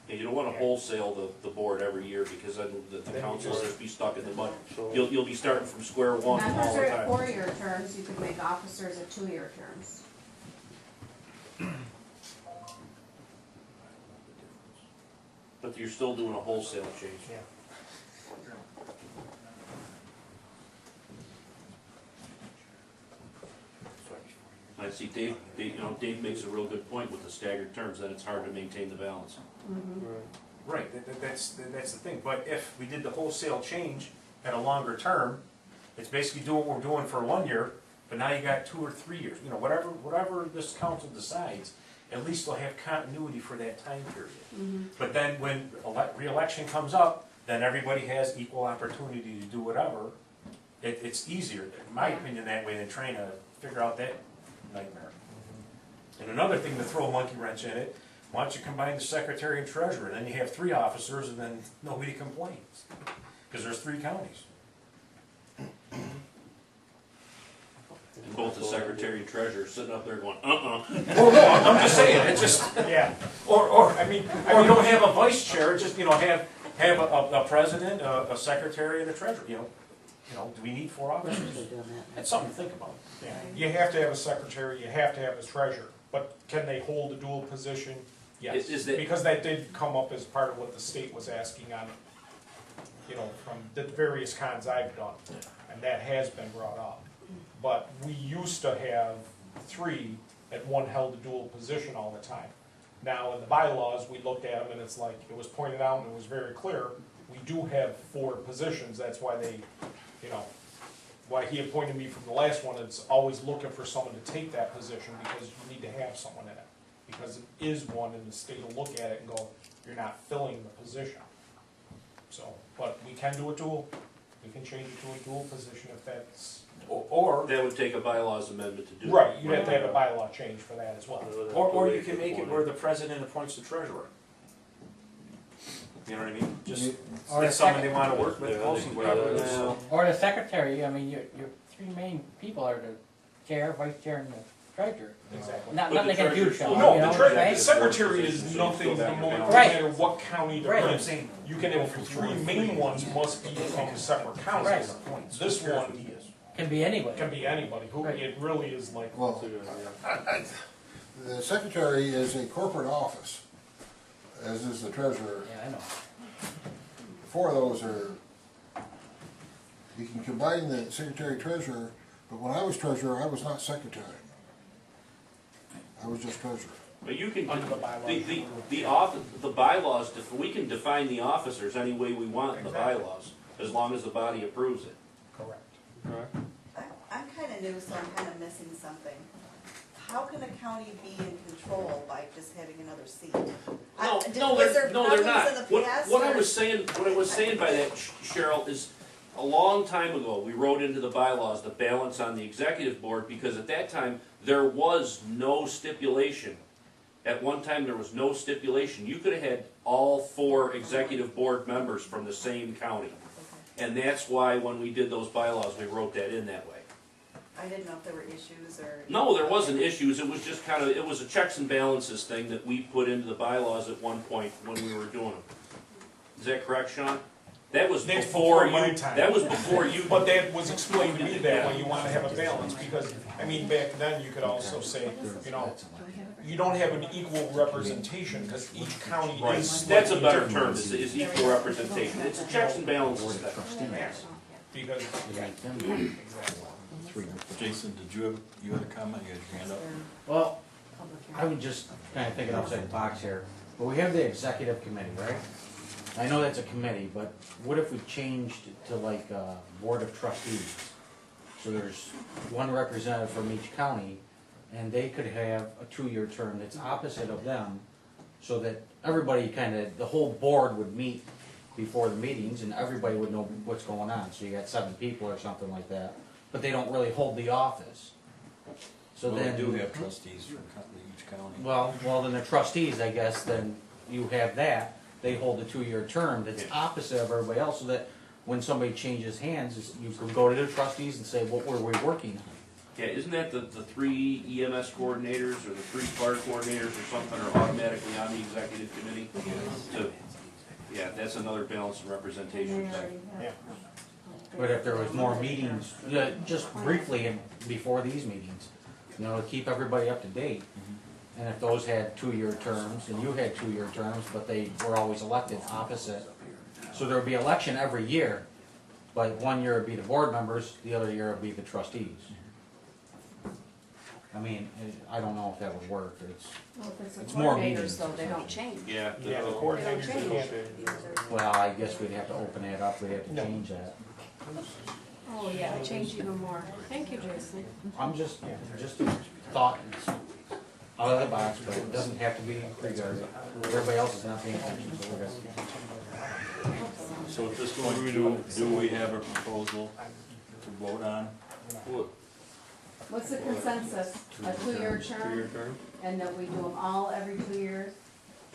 [SPEAKER 9] And you don't wanna wholesale the board every year, because then the council will just be stuck in the mud. You'll be starting from square one all
[SPEAKER 6] Members
[SPEAKER 9] the
[SPEAKER 6] are at
[SPEAKER 9] time.
[SPEAKER 6] 4-year terms, you could make officers at 2-year terms.
[SPEAKER 9] But you're still doing a wholesale change.
[SPEAKER 7] Yeah.
[SPEAKER 9] I see Dave, Dave makes a real good point with the staggered terms, that it's hard to maintain the balance.
[SPEAKER 6] Mm-hmm.
[SPEAKER 2] Right, that's the thing, but if we did the wholesale change at a longer term, it's basically doing what we're doing for 1 year, but now you got 2 or 3 years, whatever this council decides, at least they'll have continuity for that time period.
[SPEAKER 6] Mm-hmm.
[SPEAKER 2] But then when re-election comes up, then everybody has equal opportunity to do whatever. It's easier, in my opinion, that way than trying to figure out that nightmare. And another thing to throw a monkey wrench in it, why don't you combine the secretary and treasurer, and then you have 3 officers, and then nobody complains, because there's 3 counties.
[SPEAKER 9] And both the secretary and treasurer sitting up there going,
[SPEAKER 2] Oh, no, I'm just saying, it's just,
[SPEAKER 7] Yeah,
[SPEAKER 2] or
[SPEAKER 7] you
[SPEAKER 2] don't have a vice chair, just, have a president, a secretary, and a treasurer, do we need 4 officers? That's something to think about.
[SPEAKER 7] yeah, you have to have a secretary, you have to have a treasurer, but can they hold a dual position? Yes,
[SPEAKER 9] Is that-
[SPEAKER 7] because that did come up as part of what the state was asking on, from the various cons I've done, and that has been brought up. But we used to have 3 and 1 held a dual position all the time. Now, in the bylaws, we looked at them and it's like, it was pointed out and it was very clear, we do have 4 positions, that's why they, why he appointed me from the last one, it's always looking for someone to take that position because you need to have someone in it. Because it is one and the state will look at it and go, you're not filling the position. So, but we can do a dual, we can change it to a dual position if that's, or,
[SPEAKER 9] that would take a bylaws amendment to do.
[SPEAKER 7] right, you'd have to have a bylaw change for that as well.
[SPEAKER 2] Or you can make it where the president appoints the treasurer. You know what I mean? Just,
[SPEAKER 3] Or
[SPEAKER 2] that's
[SPEAKER 3] the
[SPEAKER 2] someone they wanna work with closely, whatever it is.
[SPEAKER 3] Or the secretary, I mean, your 3 main people are the chair, vice chair, and the treasurer.
[SPEAKER 7] Exactly.
[SPEAKER 3] Not,
[SPEAKER 9] But
[SPEAKER 3] nothing
[SPEAKER 9] the
[SPEAKER 3] they can do,
[SPEAKER 9] treasurer's
[SPEAKER 3] Sean,
[SPEAKER 9] still-
[SPEAKER 3] you know
[SPEAKER 7] No,
[SPEAKER 3] what I'm
[SPEAKER 7] the
[SPEAKER 3] saying?
[SPEAKER 7] secretary is nothing, no
[SPEAKER 3] Right.
[SPEAKER 7] matter what county they're
[SPEAKER 3] Right.
[SPEAKER 7] in.
[SPEAKER 2] I'm saying,
[SPEAKER 7] You can have 3 main ones must be from separate
[SPEAKER 3] Right.
[SPEAKER 7] counties. This one
[SPEAKER 3] Can be anybody.
[SPEAKER 7] can be anybody, who,
[SPEAKER 3] Right.
[SPEAKER 7] it really is like,
[SPEAKER 4] Well, the secretary is a corporate office, as is the treasurer.
[SPEAKER 3] Yeah, I know.
[SPEAKER 4] 4 of those are, you can combine the secretary treasurer, but when I was treasurer, I was not secretary. I was just treasurer.
[SPEAKER 9] But you can,
[SPEAKER 7] Under the bylaws.
[SPEAKER 9] the bylaws, we can define the officers any way we want in the bylaws, as long as the body approves it.
[SPEAKER 7] correct.
[SPEAKER 5] I'm kinda new, so I'm kinda missing something. How can a county be in control by just having another seat? Was there
[SPEAKER 9] No, they're
[SPEAKER 5] problems
[SPEAKER 9] not.
[SPEAKER 5] in the past?
[SPEAKER 9] What I
[SPEAKER 5] or-
[SPEAKER 9] was saying by that, Cheryl, is a long time ago, we wrote into the bylaws the balance on the executive board, because at that time, there was no stipulation. At one time, there was no stipulation. You could have had all 4 executive board members from the same county. And that's why when we did those bylaws, we wrote that in that way.
[SPEAKER 5] I didn't know if there were issues or.
[SPEAKER 9] No, there wasn't issues, it was just it was a checks and balances thing that we put into the bylaws at one point when we were doing them. Is that correct, Sean? That was
[SPEAKER 7] That's
[SPEAKER 9] before
[SPEAKER 7] before my
[SPEAKER 9] you,
[SPEAKER 7] time.
[SPEAKER 9] that was before you.
[SPEAKER 7] But that was explained to me that way, you wanna have a balance, because, back then, you could also say, you don't have an equal representation, because each county is
[SPEAKER 9] That's a
[SPEAKER 7] slightly
[SPEAKER 9] better
[SPEAKER 7] different.
[SPEAKER 9] term, is equal representation, it's a checks and balances thing.
[SPEAKER 7] because,
[SPEAKER 3] You make them.
[SPEAKER 1] Jason, did you had a comment, you had your hand up?
[SPEAKER 11] Well, I was just kind of thinking outside the box here, but we have the executive committee, right? I know that's a committee, but what if we changed it to like a board of trustees? So there's one representative from each county, and they could have a 2-year term that's opposite of them, so that everybody kind of, the whole board would meet before the meetings, and everybody would know what's going on. So you got 7 people or something like that, but they don't really hold the office. So
[SPEAKER 1] Well,
[SPEAKER 11] then.
[SPEAKER 1] we do have trustees for each county.
[SPEAKER 11] Well, then the trustees, I guess, then you have that, they hold a 2-year term that's opposite of everybody else, so that when somebody changes hands, you can go to the trustees and say, what were we working on?
[SPEAKER 9] Yeah, isn't that the 3 EMS coordinators or the 3 fire coordinators or something are automatically on the executive committee? So, yeah, that's another balance and representation thing.
[SPEAKER 7] yeah.
[SPEAKER 11] But if there was more meetings, just briefly before these meetings, to keep everybody up to date. And if those had 2-year terms, and you had 2-year terms, but they were always elected opposite. So there would be election every year, but 1 year would be the board members, the other year would be the trustees. I mean, I don't know if that would work,
[SPEAKER 6] Well, if
[SPEAKER 11] It's
[SPEAKER 6] it's
[SPEAKER 11] more
[SPEAKER 6] coordinators
[SPEAKER 11] meetings.
[SPEAKER 6] though, they don't change.
[SPEAKER 9] Yeah.
[SPEAKER 7] Yeah, the
[SPEAKER 6] They don't
[SPEAKER 7] coordinators, they
[SPEAKER 6] change.
[SPEAKER 7] can't.
[SPEAKER 11] well, I guess we'd have to open that up, we'd have to
[SPEAKER 7] No.
[SPEAKER 11] change that.
[SPEAKER 6] Oh, yeah, change even more. Thank you, Jason.
[SPEAKER 11] I'm just a thought, it's out of the box, but it doesn't have to be regarded. Everybody else is not paying attention, so we're good.
[SPEAKER 1] So at this point, do we have a proposal to vote on?
[SPEAKER 6] What's the consensus? A 2-year term,
[SPEAKER 8] term?
[SPEAKER 6] and that we do them all every 2 years?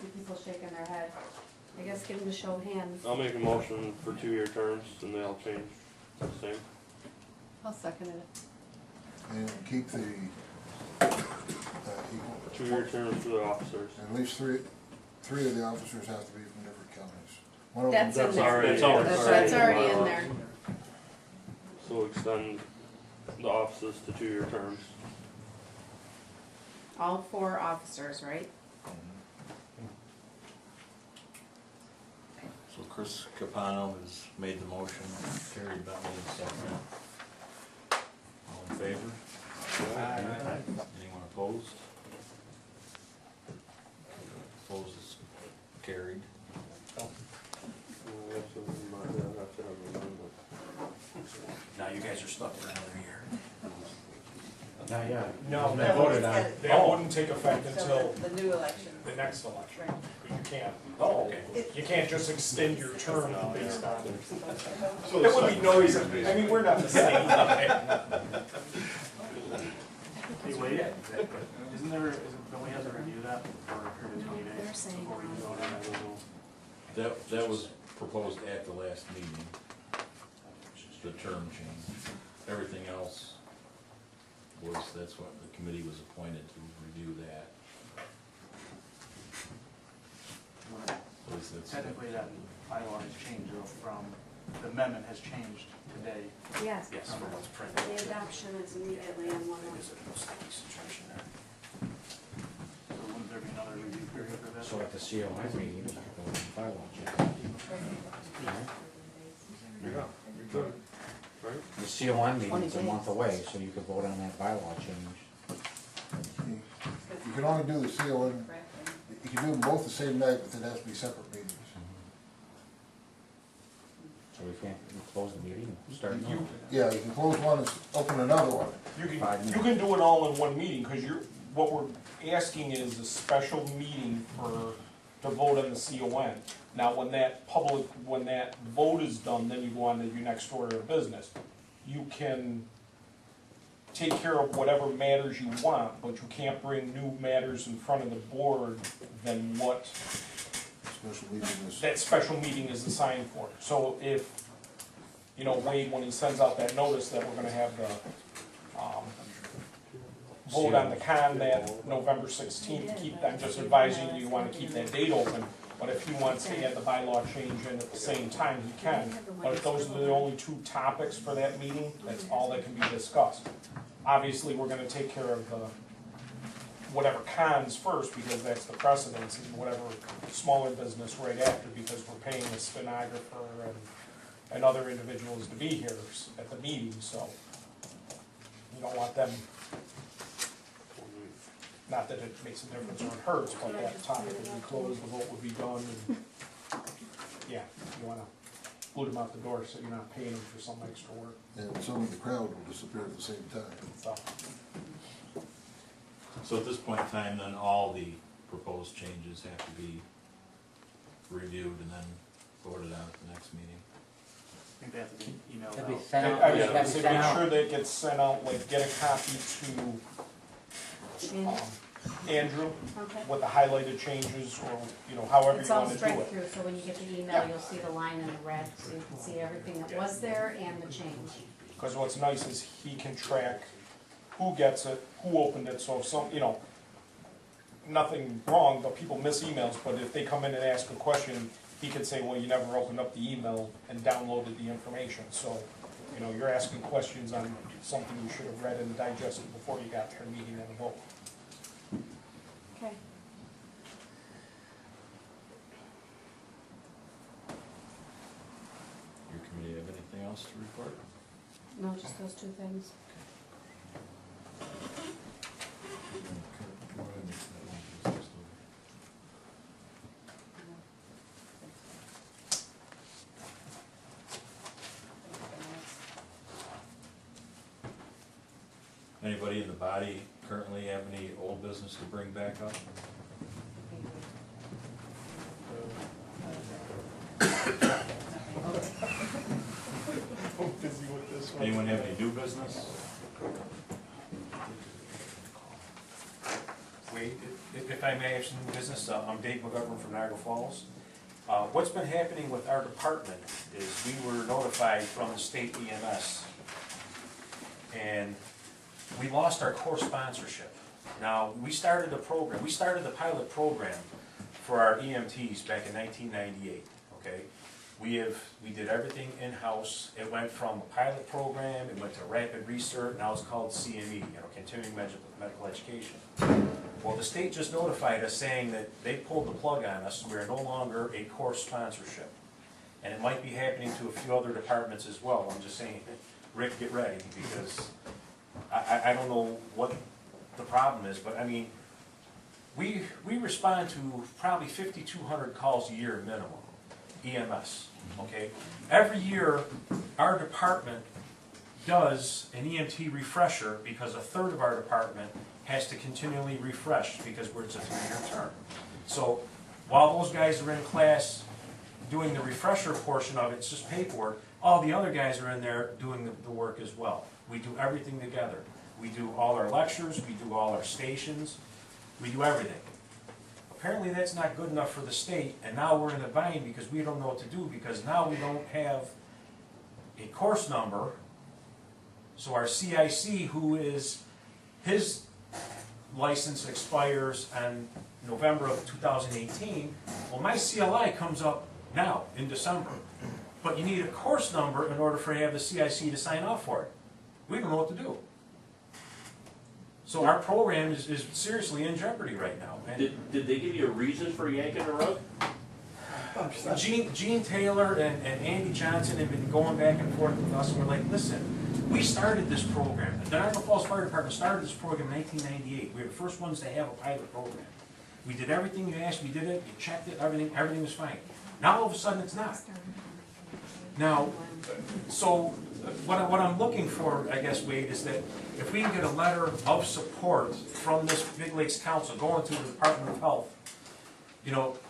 [SPEAKER 6] See people shaking their head. I guess give them a show of hands.
[SPEAKER 8] I'll make a motion for 2-year terms, and they'll change the same.
[SPEAKER 6] I'll second it.
[SPEAKER 4] And keep the, equal,
[SPEAKER 8] 2-year terms for the officers.
[SPEAKER 4] at least three of the officers have to be from different counties. One of
[SPEAKER 6] That's
[SPEAKER 4] them,
[SPEAKER 6] in there.
[SPEAKER 8] already-
[SPEAKER 6] That's already in there.
[SPEAKER 8] So extend the offices to 2-year terms.
[SPEAKER 6] All 4 officers, right?
[SPEAKER 1] So Chris Capano has made the motion, Terry Bentley has seconded. All in favor? Anyone opposed? Opposed is carried.
[SPEAKER 2] Now you guys are stuck for another year.
[SPEAKER 11] Not yet.
[SPEAKER 7] No,
[SPEAKER 11] Hasn't been voted on.
[SPEAKER 7] That wouldn't take effect until
[SPEAKER 5] The new election.
[SPEAKER 7] the next election.
[SPEAKER 5] Right.
[SPEAKER 7] You can't,
[SPEAKER 2] Oh, okay.
[SPEAKER 7] you can't just extend your term based on,
[SPEAKER 10] So
[SPEAKER 7] it would be noisy, I mean, we're not the same.
[SPEAKER 12] Isn't there, don't we have to review that for a period of 20 days?
[SPEAKER 6] They're saying,
[SPEAKER 12] before we vote on it?
[SPEAKER 1] That was proposed at the last meeting, the term change. Everything else that's what the committee was appointed to review that. At least that's-
[SPEAKER 12] Technically, that bylaw has changed though from, the amendment has changed today.
[SPEAKER 6] yes,
[SPEAKER 2] Yes, for what's printed.
[SPEAKER 6] the adoption is immediately on one of
[SPEAKER 2] Is it no sticky situation there?
[SPEAKER 12] So wouldn't there be another review period for that?
[SPEAKER 11] So at the COI meeting, we'll have a bylaw change. The COI meeting's a month away, so you could vote on that bylaw change.
[SPEAKER 4] you can only do the CON, you can do them both the same night, but it has to be separate meetings.
[SPEAKER 11] So we can't close the meeting and start another.
[SPEAKER 4] Yeah, you can close one and open another one.
[SPEAKER 7] You can do it all in one meeting, cause what we're asking is a special meeting to vote on the CON. Now, when that vote is done, then you go on to your next order of business. You can take care of whatever matters you want, but you can't bring new matters in front of the board than what
[SPEAKER 4] Special meeting is,
[SPEAKER 7] that special meeting is assigned for. So if, Wade, when he sends out that notice that we're gonna have the, vote on the con that November 16th, I'm just advising you wanna keep that date open. But if he wants to add the bylaw change in at the same time, he can. But if those are the only 2 topics for that meeting, that's all that can be discussed. Obviously, we're gonna take care of the, whatever cons first, because that's the precedence, and whatever smaller business right after, because we're paying the stenographer and and other individuals to be here at the meeting, so you don't want them, not that it makes a difference or it hurts, but that topic would be closed, the vote would be done, and, yeah, you wanna boot them out the door so you're not paying them for some extra work,
[SPEAKER 4] And some of the crowd will disappear at the same time.
[SPEAKER 7] so.
[SPEAKER 1] So at this point in time, then all the proposed changes have to be reviewed and then voted on at the next meeting.
[SPEAKER 12] I think they have to be emailed
[SPEAKER 3] That'd be
[SPEAKER 12] out.
[SPEAKER 3] sent out,
[SPEAKER 7] I was
[SPEAKER 3] that'd
[SPEAKER 7] gonna
[SPEAKER 3] be
[SPEAKER 7] say,
[SPEAKER 3] sent
[SPEAKER 7] make sure
[SPEAKER 3] out.
[SPEAKER 7] that it gets sent out, like, get a copy to, Andrew,
[SPEAKER 6] Okay.
[SPEAKER 7] with the highlighted changes, or, you know, however
[SPEAKER 6] It's
[SPEAKER 7] you
[SPEAKER 6] all
[SPEAKER 7] wanna do
[SPEAKER 6] straight
[SPEAKER 7] it.
[SPEAKER 6] through, so when you get the email,
[SPEAKER 7] Yeah.
[SPEAKER 6] you'll see the line in the red, so you can see everything that was there and the change.
[SPEAKER 7] Because what's nice is he can track who gets it, who opened it, so if some, you know, nothing wrong, but people miss emails, but if they come in and ask a question, he can say, well, you never opened up the email and downloaded the information, so, you know, you're asking questions on something you should have read and digested before you got to the meeting and the vote.
[SPEAKER 6] Okay.
[SPEAKER 1] Your committee have anything else to report?
[SPEAKER 6] No, just those two things.
[SPEAKER 1] Anybody in the body currently have any old business to bring back up?
[SPEAKER 7] I'm busy with this one.
[SPEAKER 1] Anyone have any new business?
[SPEAKER 2] Wait, if I may have some new business, I'm Dave McGovern from Niagara Falls. What's been happening with our department is we were notified from the state EMS, and we lost our core sponsorship. Now, we started the program, we started the pilot program for our EMTs back in 1998, okay? We did everything in-house. It went from a pilot program, it went to rapid research, now it's called CME, continuing medical education. Well, the state just notified us saying that they pulled the plug on us, we are no longer a course sponsorship. And it might be happening to a few other departments as well, I'm just saying, Rick, get ready, because I don't know what the problem is, but I mean, we respond to probably 5,200 calls a year minimum, EMS, okay? Every year, our department does an EMT refresher because a third of our department has to continually refresh because it's a 3-year term. So while those guys are in class doing the refresher portion of it, it's just paperwork, all the other guys are in there doing the work as well. We do everything together. We do all our lectures, we do all our stations, we do everything. Apparently that's not good enough for the state, and now we're in a bind because we don't know what to do, because now we don't have a course number. So our CIC, who is, his license expires on November of 2018, well, my CLI comes up now in December. But you need a course number in order for you to have the CIC to sign off for it. We don't know what to do. So our program is seriously in jeopardy right now. And
[SPEAKER 9] Did they give you a reason for yanking the rug?
[SPEAKER 2] Gene Taylor and Andy Johnson have been going back and forth with us, and we're like, listen, we started this program. The Niagara Falls Fire Department started this program in 1998. We were the first ones to have a pilot program. We did everything you asked, we did it, you checked it, everything was fine. Now all of a sudden it's not. Now, so what I'm looking for, I guess, Wade, is that if we can get a letter of support from this Big Lakes Council going to the Department of Health,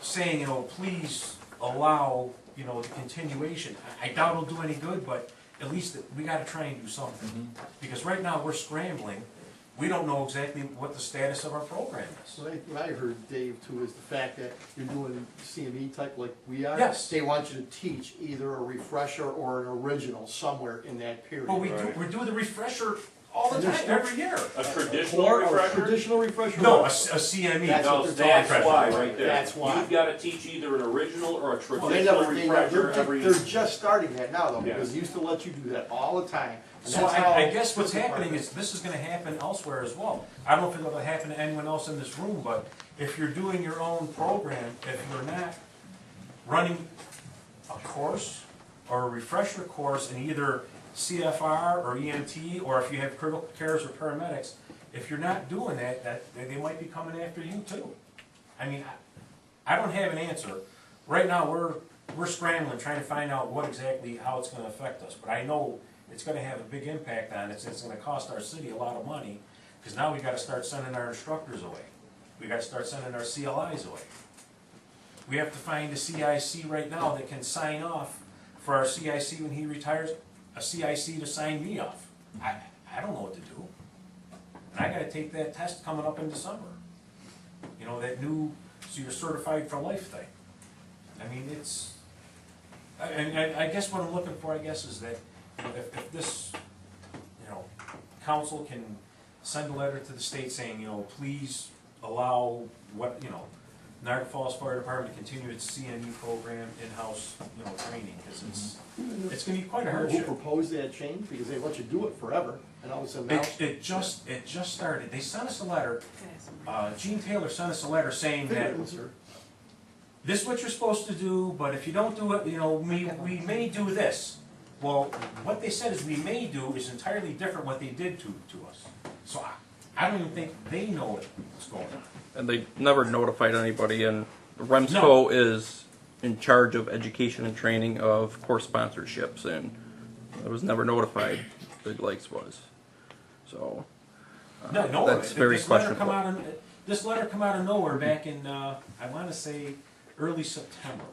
[SPEAKER 2] saying, please allow, the continuation. I doubt it'll do any good, but at least we gotta try and do something. Because right now we're scrambling. We don't know exactly what the status of our program is.
[SPEAKER 13] What I heard, Dave, too, is the fact that you're doing CME type like we are.
[SPEAKER 2] Yes.
[SPEAKER 13] They want you to teach either a refresher or an original somewhere in that period.
[SPEAKER 2] Well, we do the refresher all the time, every year.
[SPEAKER 9] A traditional
[SPEAKER 13] Or a
[SPEAKER 9] refresher?
[SPEAKER 13] traditional refresher?
[SPEAKER 2] No, a CME.
[SPEAKER 13] That's
[SPEAKER 9] No,
[SPEAKER 13] what they're
[SPEAKER 9] that's
[SPEAKER 13] talking
[SPEAKER 9] why,
[SPEAKER 13] about.
[SPEAKER 9] right there.
[SPEAKER 13] That's why.
[SPEAKER 9] You've gotta teach either an original or a
[SPEAKER 13] Well, they
[SPEAKER 9] traditional
[SPEAKER 13] never,
[SPEAKER 9] refresher every.
[SPEAKER 13] they're just starting that now, though,
[SPEAKER 9] Yeah.
[SPEAKER 13] because they used to let you do that all the time. And
[SPEAKER 2] So
[SPEAKER 13] that's how
[SPEAKER 2] I guess what's
[SPEAKER 13] this
[SPEAKER 2] happening
[SPEAKER 13] department-
[SPEAKER 2] is this is gonna happen elsewhere as well. I don't know if it'll happen to anyone else in this room, but if you're doing your own program, if you're not running a course, or a refresher course in either CFR or EMT, or if you have critical cares or paramedics, if you're not doing that, they might be coming after you too. I mean, I don't have an answer. Right now, we're scrambling, trying to find out what exactly, how it's gonna affect us, but I know it's gonna have a big impact on it, it's gonna cost our city a lot of money, because now we gotta start sending our instructors away. We gotta start sending our CLIs away. We have to find a CIC right now that can sign off for our CIC when he retires, a CIC to sign me off. I don't know what to do. And I gotta take that test coming up in December. You know, that new, so you're certified for life thing. I mean, it's, I guess what I'm looking for, I guess, is that, you know, if this, you know, council can send a letter to the state saying, you know, please allow what, you know, Niagara Falls Fire Department to continue its CNE program, in-house, you know, training, because it's gonna be quite a
[SPEAKER 13] Who
[SPEAKER 2] hardship.
[SPEAKER 13] proposed that change? Because they let you do it forever, and all of a sudden now.
[SPEAKER 2] It just started. They sent us a letter, Gene Taylor sent us a letter saying that this is what you're supposed to do, but if you don't do it, you know, we may do this. Well, what they said is we may do is entirely different what they did to us. So I don't even think they know what's going on.
[SPEAKER 8] And they never notified anybody, and REMSCO
[SPEAKER 2] No.
[SPEAKER 8] is in charge of education and training of course sponsorships, and it was never notified. Big Lakes was. So
[SPEAKER 2] No,
[SPEAKER 8] that's very questionable.
[SPEAKER 2] This letter come out of nowhere back in, I wanna say, early September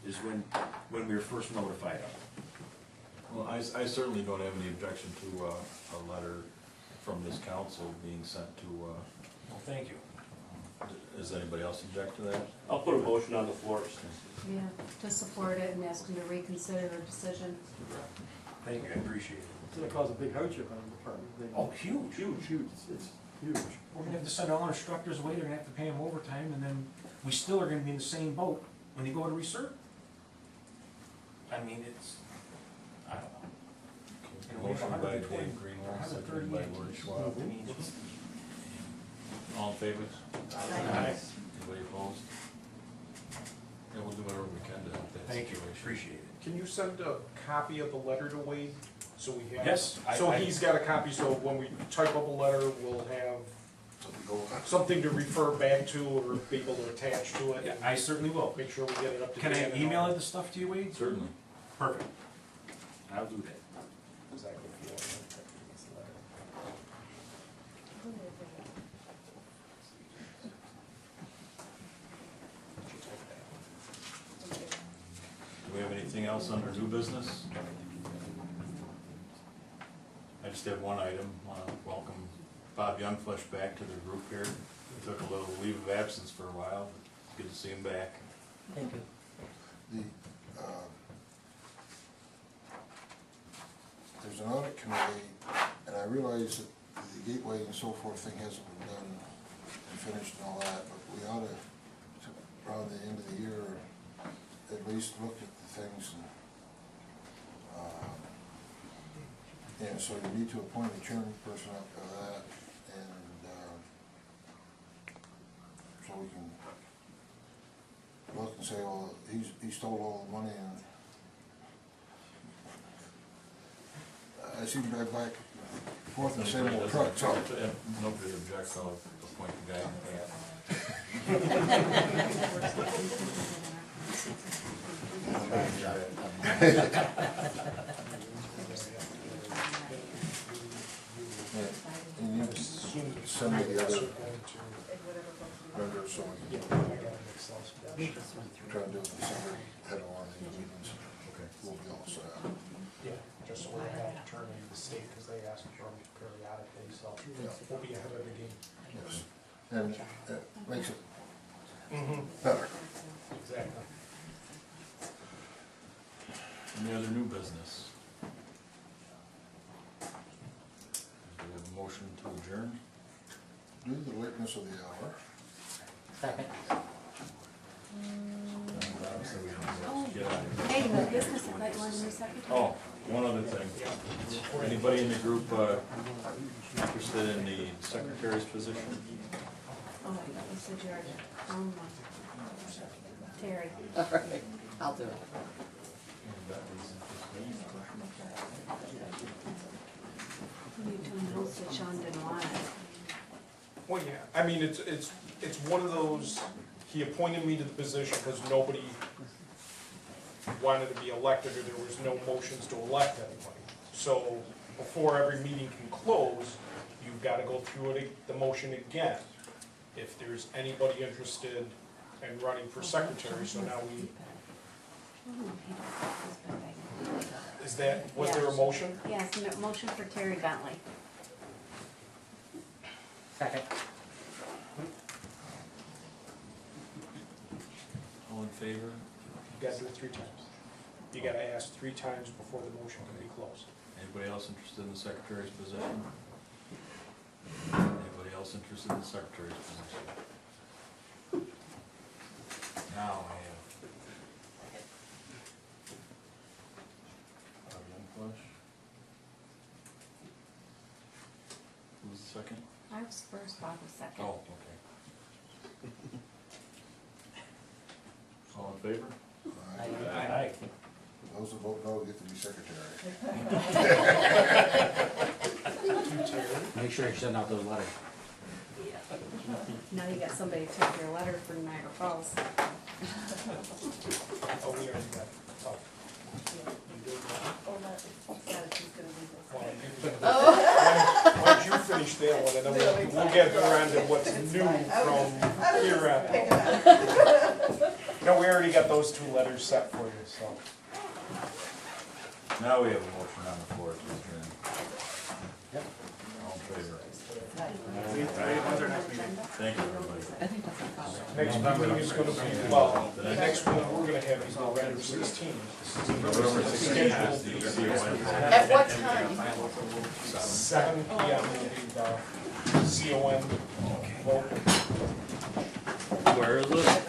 [SPEAKER 2] is when we were first notified of it.
[SPEAKER 1] Well, I certainly don't have any objection to a letter from this council being sent to,
[SPEAKER 2] Well, thank you.
[SPEAKER 1] does anybody else object to that?
[SPEAKER 9] I'll put a motion on the floor.
[SPEAKER 6] Yeah, to support it and ask them to reconsider their decision.
[SPEAKER 2] Thank you, I appreciate it.
[SPEAKER 13] It's gonna cause a big hardship on the department.
[SPEAKER 2] Oh, huge.
[SPEAKER 13] Huge, it's huge.
[SPEAKER 2] We're gonna have to send all our instructors away, they're gonna have to pay them overtime, and then we still are gonna be in the same boat when they go to recert. I mean, it's, I don't know. You know, we have
[SPEAKER 1] Motion by
[SPEAKER 2] 120
[SPEAKER 1] Dave Greenwald,
[SPEAKER 2] or
[SPEAKER 1] seconded by
[SPEAKER 2] 138
[SPEAKER 1] Lori
[SPEAKER 2] teachers.
[SPEAKER 1] Schwab.
[SPEAKER 2] I mean, it's-
[SPEAKER 1] All in favor?
[SPEAKER 2] Aye.
[SPEAKER 1] Anybody opposed? Yeah, we'll do whatever we can to help that
[SPEAKER 2] Thank you,
[SPEAKER 1] situation.
[SPEAKER 2] appreciate it.
[SPEAKER 7] Can you send a copy of the letter to Wade, so we have?
[SPEAKER 2] Yes,
[SPEAKER 7] So he's got a copy, so when we type up a letter, we'll have something to refer back to or be able to attach to it.
[SPEAKER 2] Yeah, I certainly will.
[SPEAKER 7] Make sure we get it up to date.
[SPEAKER 2] Can I
[SPEAKER 7] and all.
[SPEAKER 2] email the stuff to you, Wade?
[SPEAKER 1] Certainly.
[SPEAKER 2] Perfect. I'll do that.
[SPEAKER 7] Exactly. If you want to type this letter.
[SPEAKER 1] Do we have anything else under new business? I just have one item. Welcome Bob Youngflesh back to the group here. He took a little leave of absence for a while, but it's good to see him back.
[SPEAKER 3] Thank you.
[SPEAKER 4] There's an audit committee, and I realize that the gateway and so forth thing hasn't been done and finished and all that, but we ought to, around the end of the year, at least look at the things and so you need to appoint a chairperson up for that, and so we can look and say, well, he stole all the money, and I seem to have back forth and same old truck, so.
[SPEAKER 1] If nobody objects, I'll appoint the guy.
[SPEAKER 4] And you send me the other vendors, so we can try and do it December, head on these meetings. Okay. We'll be all set.
[SPEAKER 7] Yeah, just so we don't have to turn into the state, because they ask for them periodically, so we'll be ahead of the game.
[SPEAKER 4] Yes. And it makes it better.
[SPEAKER 7] Exactly.
[SPEAKER 1] Any other new business? Do we have a motion to adjourn?
[SPEAKER 4] Due to the lateness of the hour.
[SPEAKER 3] Second.
[SPEAKER 6] Hey, no business, I thought you wanted a new secretary.
[SPEAKER 1] Oh, one other thing. Anybody in the group interested in the secretary's position?
[SPEAKER 6] Oh, that was the Georgia. Terry.
[SPEAKER 14] All right, I'll do it.
[SPEAKER 1] That reason.
[SPEAKER 6] You told Mostly Sean didn't want it.
[SPEAKER 7] Well, yeah, I mean, it's one of those, he appointed me to the position because nobody wanted to be elected, or there was no motions to elect anybody. So, before every meeting can close, you've gotta go through it, the motion again. If there's anybody interested in running for secretary, so now was there a motion?
[SPEAKER 6] Yes, motion for Terry Bentley.
[SPEAKER 3] Second.
[SPEAKER 1] All in favor?
[SPEAKER 7] You gotta do it 3 times. You gotta ask 3 times before the motion can be closed.
[SPEAKER 1] Anybody else interested in the secretary's position? Anybody else interested in the secretary's position? Now I have. Young Flush. Who's the second?
[SPEAKER 6] I was first, Bob was second.
[SPEAKER 1] Oh, okay. All in favor?
[SPEAKER 3] Aye.
[SPEAKER 4] Those that vote no get to be secretary.
[SPEAKER 11] Make sure you send out those letters.
[SPEAKER 6] Now you got somebody to take your letter for Niagara Falls.
[SPEAKER 7] Oh, we already got it. Oh.
[SPEAKER 5] Oh, no, it's got it, he's gonna leave this.
[SPEAKER 7] Well, you- Why don't you finish that one, and then we'll get around to what's new from here on. No, we already got those 2 letters set for you, so.
[SPEAKER 1] Now we have a motion on the floor to adjourn.
[SPEAKER 3] Yep.
[SPEAKER 1] All in favor?
[SPEAKER 12] When's our next meeting?
[SPEAKER 1] Thank you, everybody.
[SPEAKER 7] Next meeting is gonna be, well, the next one we're gonna have is November 16th.
[SPEAKER 1] November 16th is the CON.
[SPEAKER 5] At what time?
[SPEAKER 7] 7 PM will be the CON vote.
[SPEAKER 8] Where is it?